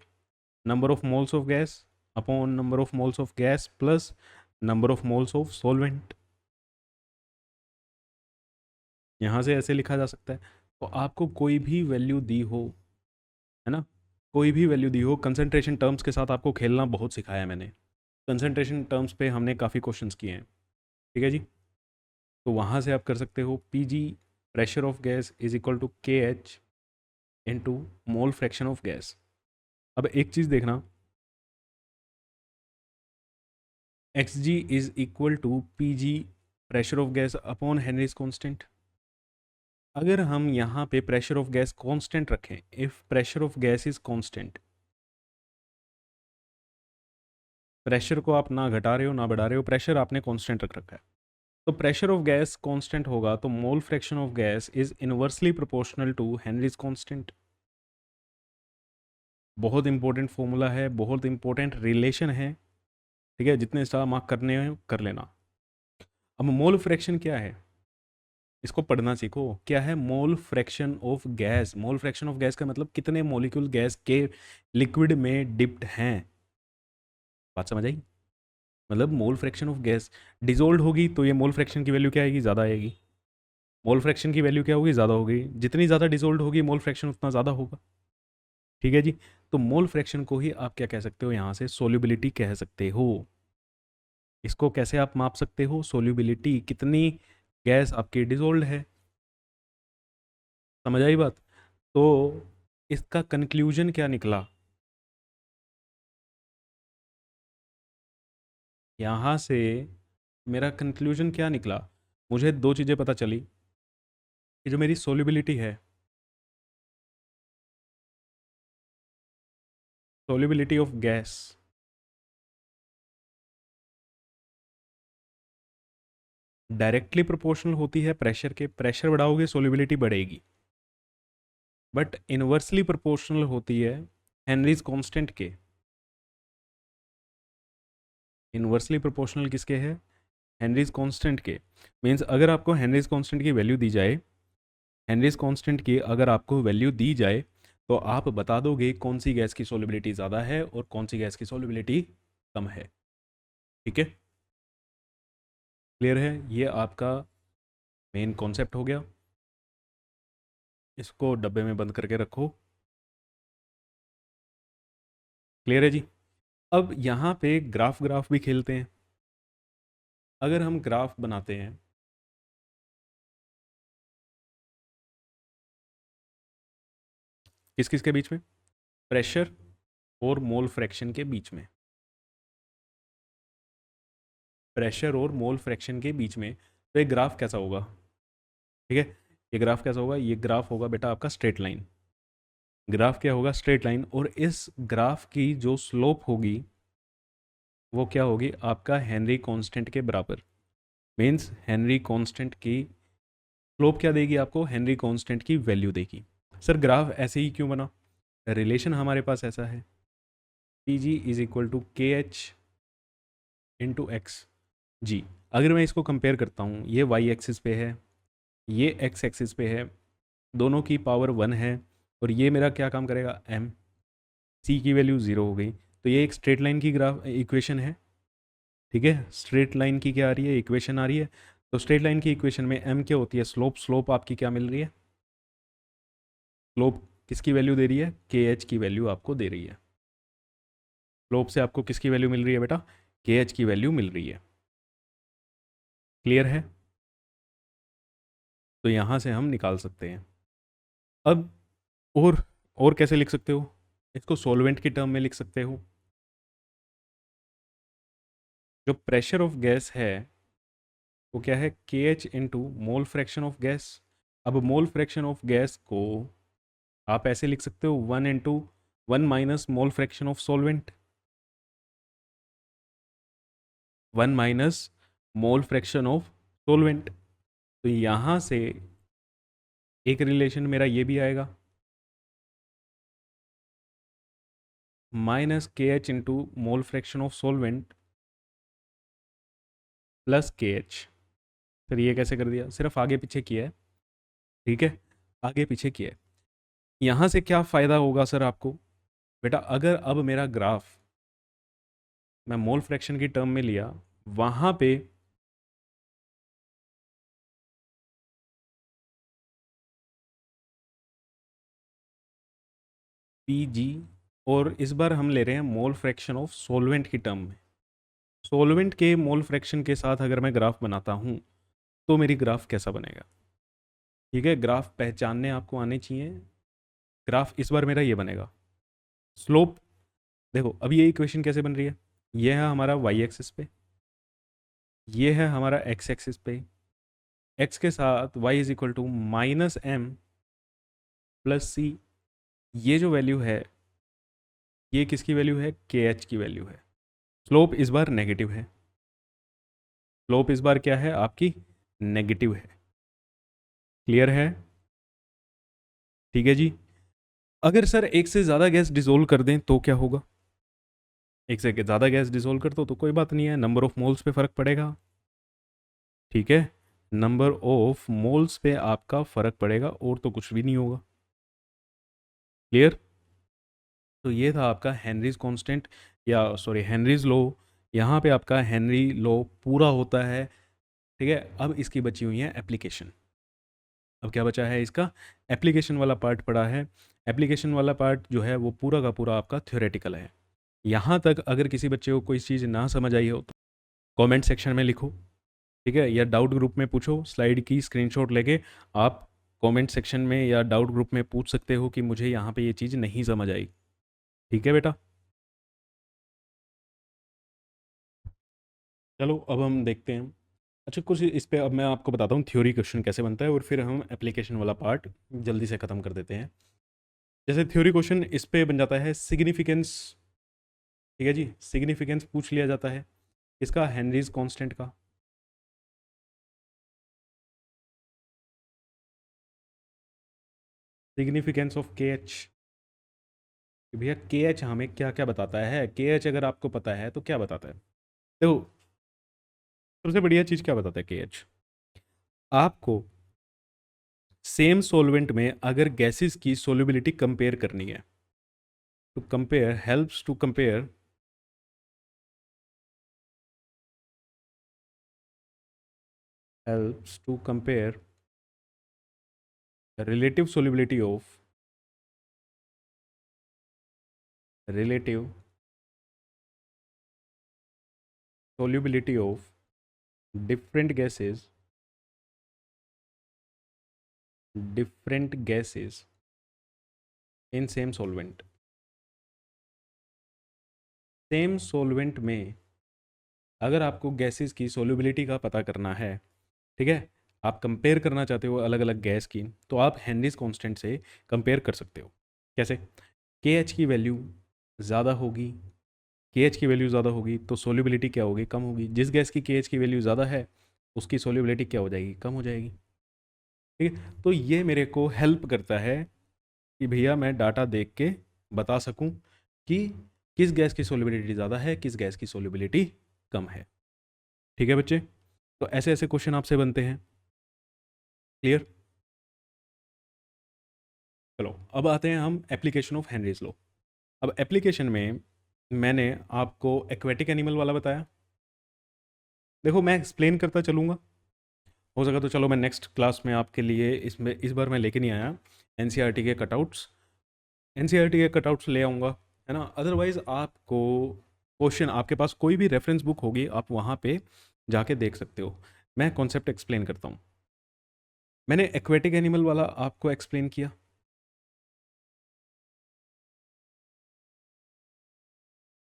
Number of moles of gas upon number of moles of gas plus number of moles of solvent. यहाँ से ऐसे लिखा जा सकता है। तो आपको कोई भी वैल्यू दी हो, है ना, कोई भी वैल्यू दी हो, कंसंट्रेशन टर्म्स के साथ आपको खेलना बहुत सिखाया है मैंने। कंसंट्रेशन टर्म्स पे हमने काफ़ी क्वेश्चंस किए हैं, ठीक है जी। तो वहाँ से आप कर सकते हो P G pressure of gas is equal to के H into mole fraction of gas. अब एक चीज़ देखना, X G is equal to P G pressure of gas upon Henry's constant. अगर हम यहाँ पे प्रेशर ऑफ गैस कांस्टेंट रखें, if pressure of gas is constant, pressure को आप ना घटा रहे हो ना बढ़ा रहे हो, प्रेशर आपने कांस्टेंट रख रखा है, तो प्रेशर ऑफ गैस कांस्टेंट होगा तो mole fraction of gas is inversely proportional to Henry's constant. बहुत इंपॉर्टेंट फॉर्मूला है, बहुत इंपॉर्टेंट रिलेशन है, ठीक है। जितने स्टार मार्क करने हैं कर लेना। अब मोल फ्रैक्शन क्या है, इसको पढ़ना सीखो। क्या है mole fraction of gas? Mole fraction of gas का मतलब कितने मॉलिक्यूल गैस के लिक्विड में डिप्ट हैं। बात समझ आई? मतलब मोल फ्रैक्शन ऑफ गैस डिजोल्व होगी तो ये मोल फ्रैक्शन की वैल्यू क्या आएगी? ज़्यादा आएगी। मोल फ्रैक्शन की वैल्यू क्या होगी? ज़्यादा होगी। जितनी ज़्यादा डिजोल्व होगी मोल फ्रैक्शन उतना ज़्यादा होगा, ठीक है जी। तो मोल फ्रैक्शन को ही आप क्या कह सकते हो? यहाँ से सोल्यूबिलिटी कह सकते हो। इसको कैसे आप माप सकते हो? सोल्यूबिलिटी, कितनी गैस आपकी डिजोल्व है। समझ आई बात? तो इसका कंक्लूजन क्या निकला? यहाँ से मेरा कंक्लूजन क्या निकला? मुझे दो चीज़ें पता चली कि जो मेरी सोल्यूबिलिटी है, solubility of gas directly proportional होती है प्रेशर के। प्रेशर बढ़ाओगे सोल्यूबिलिटी बढ़ेगी, बट इनवर्सली प्रोपोर्शनल होती है हेनरीज कांस्टेंट के। इनवर्सली प्रोपोर्शनल किसके है? हेनरीज कांस्टेंट के। मीन्स अगर आपको हेनरीज कांस्टेंट की वैल्यू दी जाए, हेनरीज कांस्टेंट की अगर आपको वैल्यू दी जाए, तो आप बता दोगे कौन सी गैस की सोल्यूबिलिटी ज़्यादा है और कौन सी गैस की सोल्यूबिलिटी कम है, ठीक है। क्लियर है? ये आपका मेन कॉन्सेप्ट हो गया। इसको डब्बे में बंद करके रखो। क्लियर है जी? अब यहाँ पे ग्राफ ग्राफ भी खेलते हैं। अगर हम ग्राफ बनाते हैं, किस किस के बीच में? प्रेशर और मोल फ्रैक्शन के बीच में। प्रेशर और मोल फ्रैक्शन के बीच में। तो ये ग्राफ कैसा होगा? ठीक है, ये ग्राफ कैसा होगा? ये ग्राफ होगा बेटा आपका स्ट्रेट लाइन। ग्राफ क्या होगा? Straight line. और इस ग्राफ की जो स्लोप होगी वो क्या होगी? आपका हेनरी कांस्टेंट के बराबर। मीन्स हेनरी कांस्टेंट की स्लोप क्या देगी आपको? हेनरी कांस्टेंट की वैल्यू देगी। सर ग्राफ ऐसे ही क्यों बना? रिलेशन हमारे पास ऐसा है, p g is equal to के एच इंटू एक्स जी। अगर मैं इसको कंपेयर करता हूँ, ये वाई एक्सिस पे है, ये एक्स एक्सिस पे है, दोनों की पावर 1 है, और ये मेरा क्या काम करेगा? एम। सी की वैल्यू 0 हो गई। तो ये एक स्ट्रेट लाइन की ग्राफ इक्वेशन है, ठीक है। स्ट्रेट लाइन की क्या आ रही है? इक्वेशन आ रही है। तो स्ट्रेट लाइन की इक्वेशन में एम क्या होती है? स्लोप। स्लोप आपकी क्या मिल रही है? स्लोप किसकी वैल्यू दे रही है? के एच की वैल्यू आपको दे रही है। स्लोप से आपको किसकी वैल्यू मिल रही है बेटा? के एच की वैल्यू मिल रही है। क्लियर है? तो यहाँ से हम निकाल सकते हैं। अब और कैसे लिख सकते हो? इसको सॉल्वेंट की टर्म में लिख सकते हो। जो प्रेशर ऑफ गैस है वो क्या है? के H into mole fraction of gas. अब मोल फ्रैक्शन ऑफ गैस को आप ऐसे लिख सकते हो, 1 minus mole fraction of solvent. 1 minus mole fraction of solvent. तो यहाँ से एक रिलेशन मेरा ये भी आएगा, माइनस के H into mole fraction of solvent plus के एच। फिर ये कैसे कर दिया, सिर्फ आगे पीछे किया है, ठीक है, आगे पीछे किया है। यहाँ से क्या फ़ायदा होगा सर आपको, बेटा अगर अब मेरा ग्राफ मैं मोल फ्रैक्शन की टर्म में लिया, वहाँ पे पी जी, और इस बार हम ले रहे हैं मोल फ्रैक्शन ऑफ सॉल्वेंट की टर्म में। सॉल्वेंट के मोल फ्रैक्शन के साथ अगर मैं ग्राफ बनाता हूँ तो मेरी ग्राफ कैसा बनेगा, ठीक है, ग्राफ पहचानने आपको आने चाहिए। ग्राफ इस बार मेरा ये बनेगा, स्लोप, देखो अब ये इक्वेशन कैसे बन रही है, ये है हमारा वाई एक्सिस पे, ये है हमारा एक्स एक्सिस पे, एक्स के साथ Y is equal to minus M plus C. ये जो वैल्यू है ये किसकी वैल्यू है, के एच की वैल्यू है। स्लोप इस बार नेगेटिव है, स्लोप इस बार क्या है आपकी, नेगेटिव है। क्लियर है, ठीक है जी। अगर सर एक से ज़्यादा गैस डिसोल्व कर दें तो क्या होगा, एक से ज़्यादा गैस डिसोल्व कर दो तो कोई बात नहीं है, नंबर ऑफ मोल्स पे फ़र्क पड़ेगा, ठीक है, नंबर ऑफ मोल्स पे आपका फ़र्क पड़ेगा और तो कुछ भी नहीं होगा। क्लियर, तो ये था आपका हेनरीज कांस्टेंट, या सॉरी हेनरीज लॉ। यहाँ पे आपका हेनरी लॉ पूरा होता है, ठीक है। अब इसकी बची हुई है एप्लीकेशन। अब क्या बचा है इसका, एप्लीकेशन वाला पार्ट पड़ा है। एप्लीकेशन वाला पार्ट जो है वो पूरा का पूरा आपका थ्योरेटिकल है। यहाँ तक अगर किसी बच्चे को कोई चीज़ ना समझ आई हो तो कमेंट सेक्शन में लिखो, ठीक है, या डाउट ग्रुप में पूछो, स्लाइड की स्क्रीनशॉट लेके आप कमेंट सेक्शन में या डाउट ग्रुप में पूछ सकते हो कि मुझे यहाँ पे ये चीज़ नहीं समझ आई, ठीक है बेटा। चलो अब हम देखते हैं, अच्छा कुछ इस पे अब मैं आपको बताता हूँ थ्योरी क्वेश्चन कैसे बनता है, और फिर हम एप्लीकेशन वाला पार्ट जल्दी से ख़त्म कर देते हैं। जैसे थ्योरी क्वेश्चन इस पे बन जाता है सिग्निफिकेंस, ठीक है जी, सिग्निफिकेंस पूछ लिया जाता है इसका, हेनरीज कांस्टेंट का। सिग्निफिकेंस ऑफ के एच, भैया के एच हमें क्या क्या बताता है, के एच अगर आपको पता है तो क्या बताता है, देखो सबसे बढ़िया चीज़ क्या बताता है के एच आपको, सेम सॉल्वेंट में अगर गैसेस की सोल्युबिलिटी कंपेयर करनी है, to compare helps to compare helps to compare relative solubility of relative solubility of different gases, different gases in same solvent। Same solvent में अगर आपको गैसेस की सोल्युबिलिटी का पता करना है, ठीक है, आप कंपेयर करना चाहते हो अलग अलग गैस की, तो आप हेनरीज कांस्टेंट से कंपेयर कर सकते हो। कैसे, के एच की वैल्यू ज़्यादा होगी, के एच की वैल्यू ज़्यादा होगी तो सोल्युबिलिटी क्या होगी, कम होगी। जिस गैस की के एच की वैल्यू ज़्यादा है उसकी सोल्युबिलिटी क्या हो जाएगी, कम हो जाएगी, ठीक है। तो ये मेरे को हेल्प करता है कि भैया मैं डाटा देख के बता सकूं कि किस गैस की सोल्युबिलिटी ज़्यादा है, किस गैस की सोल्युबिलिटी कम है, ठीक है बच्चे। तो ऐसे ऐसे क्वेश्चन आपसे बनते हैं। क्लियर, चलो अब आते हैं हम एप्लीकेशन ऑफ हेनरीज लॉ। अब एप्लीकेशन में मैंने आपको एक्वेटिक एनिमल वाला बताया, देखो मैं एक्सप्लेन करता चलूँगा, हो सका तो चलो मैं नेक्स्ट क्लास में आपके लिए इसमें इस बार मैं लेके नहीं आया एनसीईआरटी के कटआउट्स, एनसीईआरटी के कटआउट्स ले आऊँगा, है ना। अदरवाइज़ आपको क्वेश्चन, आपके पास कोई भी रेफरेंस बुक होगी आप वहाँ पे जाके देख सकते हो। मैं कॉन्सेप्ट एक्सप्लेन करता हूँ। मैंने एक्वेटिक एनिमल वाला आपको एक्सप्लेन किया,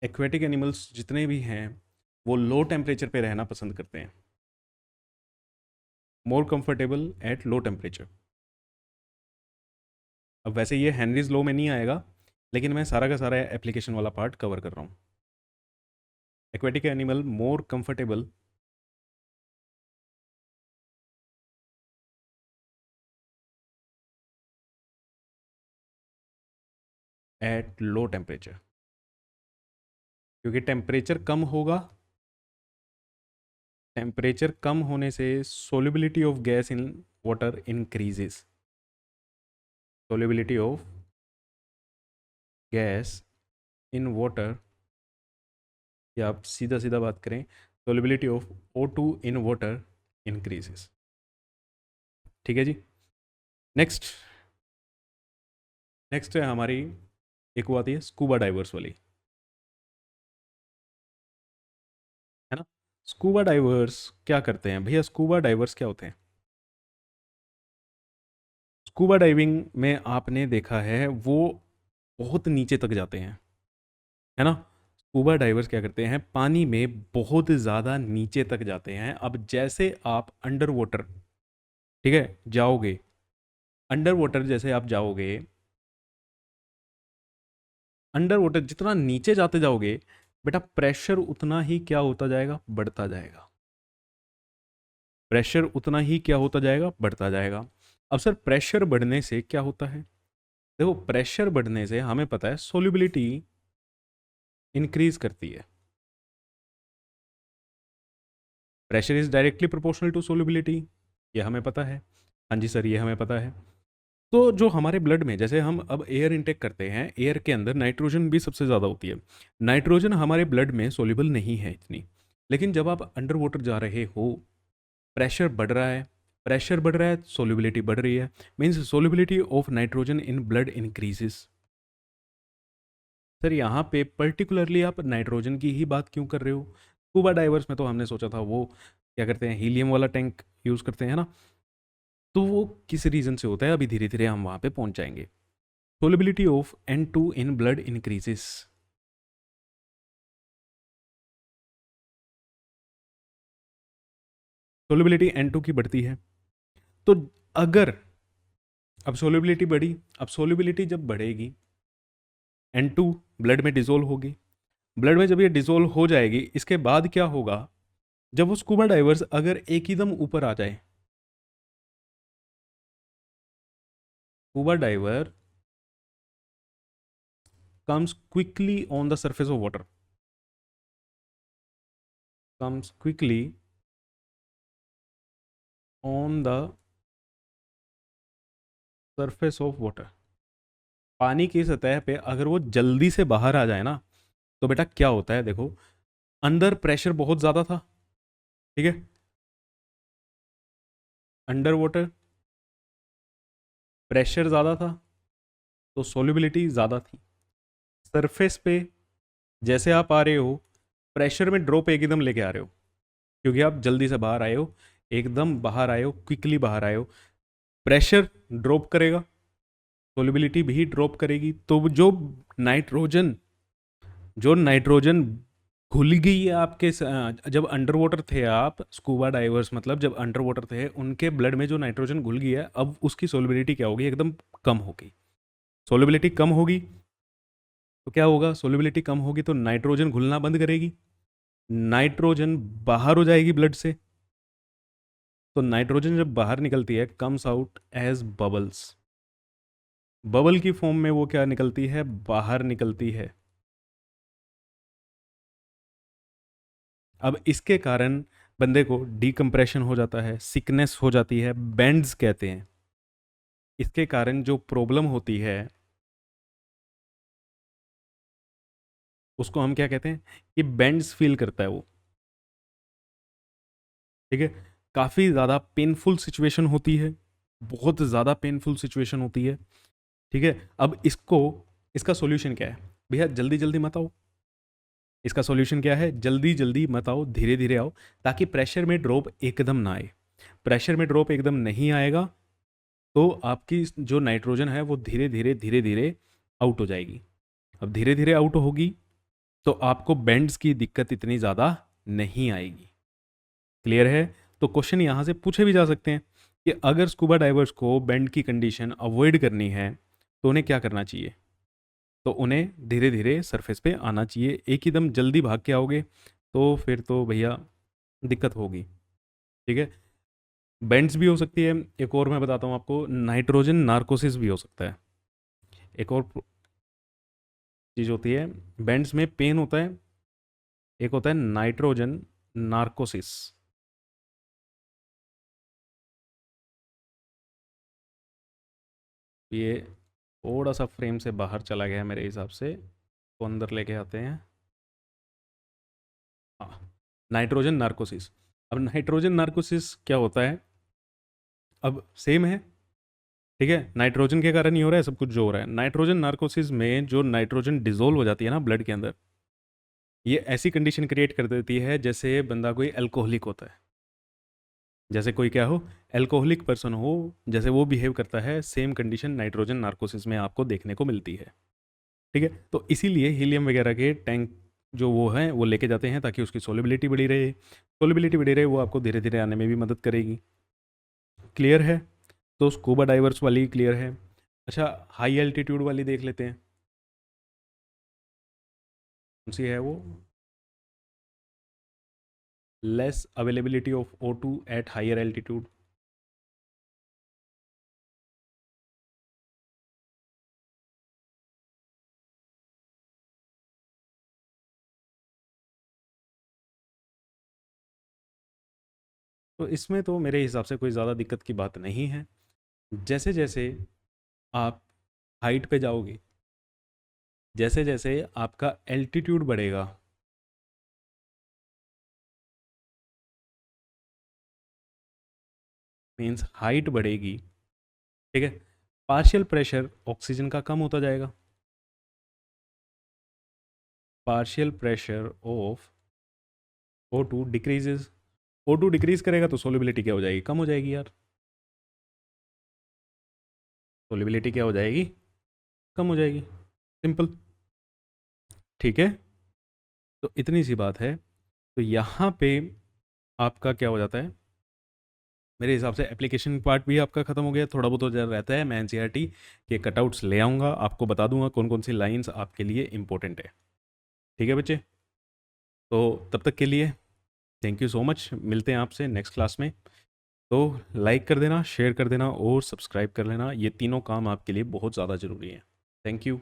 एक्वेटिक एनिमल्स जितने भी हैं वो लो टेम्परेचर पे रहना पसंद करते हैं, more comfortable at low temperature. अब वैसे ये हेनरीज लॉ में नहीं आएगा, लेकिन मैं सारा का सारा एप्लीकेशन वाला पार्ट कवर कर रहा हूँ। Aquatic animal more comfortable at low temperature, क्योंकि टेम्परेचर कम होगा, टेम्परेचर कम होने से solubility of gas in water increases, solubility of gas in water, या आप सीधा सीधा बात करें, solubility of O2 in water increases. ठीक है जी। नेक्स्ट, नेक्स्ट है हमारी, एक वो आती है स्कूबा डाइवर्स वाली, है ना। स्कूबा डाइवर्स क्या करते हैं भैया? स्कूबा डाइवर्स क्या होते हैं? स्कूबा डाइविंग में आपने देखा है वो बहुत नीचे तक जाते हैं, है ना। स्कूबा डाइवर्स क्या करते हैं? पानी में बहुत ज़्यादा नीचे तक जाते हैं। अब जैसे आप अंडर वाटर, ठीक है, जाओगे, अंडर वाटर जैसे आप जाओगे, अंडर वाटर जितना नीचे जाते जाओगे बेटा, प्रेशर उतना ही क्या होता जाएगा? बढ़ता जाएगा। प्रेशर उतना ही क्या होता जाएगा? बढ़ता जाएगा। अब सर प्रेशर बढ़ने से क्या होता है? देखो, प्रेशर बढ़ने से हमें पता है सोल्यूबिलिटी इंक्रीज करती है। Pressure is directly proportional to solubility, ये हमें पता है। हाँ जी सर, ये हमें पता है। तो जो हमारे ब्लड में, जैसे हम अब एयर इनटेक करते हैं, एयर के अंदर नाइट्रोजन भी सबसे ज़्यादा होती है। नाइट्रोजन हमारे ब्लड में सोल्यूबल नहीं है इतनी, लेकिन जब आप अंडर वाटर जा रहे हो, प्रेशर बढ़ रहा है, प्रेशर बढ़ रहा है, सोल्यूबिलिटी बढ़ रही है, means solubility of nitrogen in blood increases. Sir यहाँ पे पर्टिकुलरली आप नाइट्रोजन की ही बात क्यों कर रहे हो? स्कूबा डाइवर्स में तो हमने सोचा था वो क्या करते हैं, हीलियम वाला टैंक यूज़ करते हैं ना। तो वो किस रीज़न से होता है, अभी धीरे धीरे हम वहाँ पे पहुँच जाएंगे। Solubility of N2 in blood increases, solubility N2 की बढ़ती है। तो अगर अब सोलिबिलिटी बढ़ी, अब सोलिबिलिटी जब बढ़ेगी, N2 ब्लड में डिजोल्व होगी। ब्लड में जब ये डिजोल्व हो जाएगी, इसके बाद क्या होगा? जब वो स्कूबा डाइवर्स अगर एक ही दम ऊपर आ जाए, scuba diver comes quickly on the surface of water, comes quickly on the surface of water, पानी की सतह पे अगर वो जल्दी से बाहर आ जाए ना, तो बेटा क्या होता है? देखो, अंदर प्रेशर बहुत ज़्यादा था, ठीक है, अंडर वाटर प्रेशर ज़्यादा था, तो सोल्यूबिलिटी ज़्यादा थी। सरफेस पे जैसे आप आ रहे हो, प्रेशर में ड्रॉप एकदम लेके आ रहे हो, क्योंकि आप जल्दी से बाहर आए हो, एकदम बाहर आए हो, क्विकली बाहर आए हो, प्रेशर ड्रॉप करेगा, सोल्यूबिलिटी भी ड्रॉप करेगी। तो नाइट्रोजन जो नाइट्रोजन घुल गई है आपके जब अंडर वाटर थे आप, स्कूबा डाइवर्स मतलब जब अंडर वाटर थे, उनके ब्लड में जो नाइट्रोजन घुल गई है, अब उसकी सोल्यूबिलिटी क्या होगी? एकदम कम होगी। सोल्यूबिलिटी कम होगी तो क्या होगा? सोल्यूबिलिटी कम होगी तो नाइट्रोजन घुलना बंद करेगी, नाइट्रोजन बाहर हो जाएगी ब्लड से। तो नाइट्रोजन जब बाहर निकलती है, comes out as bubbles, bubble की फॉर्म में वो क्या निकलती है? बाहर निकलती है। अब इसके कारण बंदे को डीकम्प्रेशन हो जाता है, सिकनेस हो जाती है, बैंड्स कहते हैं। इसके कारण जो प्रॉब्लम होती है उसको हम क्या कहते हैं? कि बैंड्स फील करता है वो, ठीक है। काफ़ी ज़्यादा पेनफुल सिचुएशन होती है, बहुत ज़्यादा पेनफुल सिचुएशन होती है, ठीक है। अब इसको, इसका सॉल्यूशन क्या है भैया? जल्दी जल्दी मत आओ। इसका सॉल्यूशन क्या है? जल्दी जल्दी मत आओ, धीरे धीरे आओ, ताकि प्रेशर में ड्रॉप एकदम ना आए। प्रेशर में ड्रॉप एकदम नहीं आएगा तो आपकी जो नाइट्रोजन है वो धीरे धीरे धीरे धीरे आउट हो जाएगी। अब धीरे धीरे आउट होगी तो आपको बेंड्स की दिक्कत इतनी ज़्यादा नहीं आएगी। क्लियर है? तो क्वेश्चन यहाँ से पूछे भी जा सकते हैं कि अगर स्कूबा डाइवर्स को बेंड की कंडीशन अवॉइड करनी है तो उन्हें क्या करना चाहिए? तो उन्हें धीरे धीरे सरफेस पे आना चाहिए। एक ही दम जल्दी भाग के आओगे तो फिर तो भैया दिक्कत होगी, ठीक है। बेंड्स भी हो सकती है, एक और मैं बताता हूँ आपको, नाइट्रोजन नार्कोसिस भी हो सकता है। एक और चीज़ होती है, बेंड्स में पेन होता है, एक होता है नाइट्रोजन नार्कोसिस। ये थोड़ा सा फ्रेम से बाहर चला गया है मेरे हिसाब से, तो अंदर लेके आते हैं। हाँ, नाइट्रोजन नार्कोसिस। अब नाइट्रोजन नार्कोसिस क्या होता है? अब सेम है, ठीक है, नाइट्रोजन के कारण ही हो रहा है सब कुछ जो हो रहा है। नाइट्रोजन नार्कोसिस में जो नाइट्रोजन डिजोल्व हो जाती है ना ब्लड के अंदर, ये ऐसी कंडीशन क्रिएट कर देती है जैसे बंदा कोई अल्कोहलिक होता है। जैसे कोई क्या हो, अल्कोहलिक पर्सन हो, जैसे वो बिहेव करता है, सेम कंडीशन नाइट्रोजन नार्कोसिस में आपको देखने को मिलती है। ठीक है, तो इसीलिए हीलियम वगैरह के टैंक जो वो हैं वो लेके जाते हैं ताकि उसकी सोलिबिलिटी बढ़ी रहे। सोलिबिलिटी बढ़ी रहे, वो आपको धीरे धीरे आने में भी मदद करेगी। क्लियर है? तो स्कूबा डाइवर्स वाली क्लियर है। अच्छा, हाई एल्टीट्यूड वाली देख लेते हैं, कौन सी है वो? Less availability of O2 at higher altitude. तो इसमें तो मेरे हिसाब से कोई ज़्यादा दिक्कत की बात नहीं है। जैसे जैसे आप हाइट पे जाओगे, जैसे जैसे आपका एल्टीट्यूड बढ़ेगा, मीन्स हाइट बढ़ेगी, ठीक है, पार्शियल प्रेशर ऑक्सीजन का कम होता जाएगा। Partial pressure of O2 decreases. O2 decrease करेगा तो सोलिबिलिटी क्या हो जाएगी? कम हो जाएगी यार। सोलिबिलिटी क्या हो जाएगी? कम हो जाएगी। सिंपल। ठीक है, तो इतनी सी बात है। तो यहाँ पे आपका क्या हो जाता है, मेरे हिसाब से एप्लीकेशन पार्ट भी आपका खत्म हो गया। थोड़ा बहुत तो जरा रहता है, मैं एनसीईआरटी के कटआउट्स ले आऊँगा, आपको बता दूंगा कौन कौन सी लाइंस आपके लिए इंपॉर्टेंट है। ठीक है बच्चे, तो तब तक के लिए थैंक यू सो मच। मिलते हैं आपसे नेक्स्ट क्लास में। तो लाइक कर देना, शेयर कर देना और सब्सक्राइब कर लेना, ये तीनों काम आपके लिए बहुत ज़्यादा ज़रूरी है। Thank you.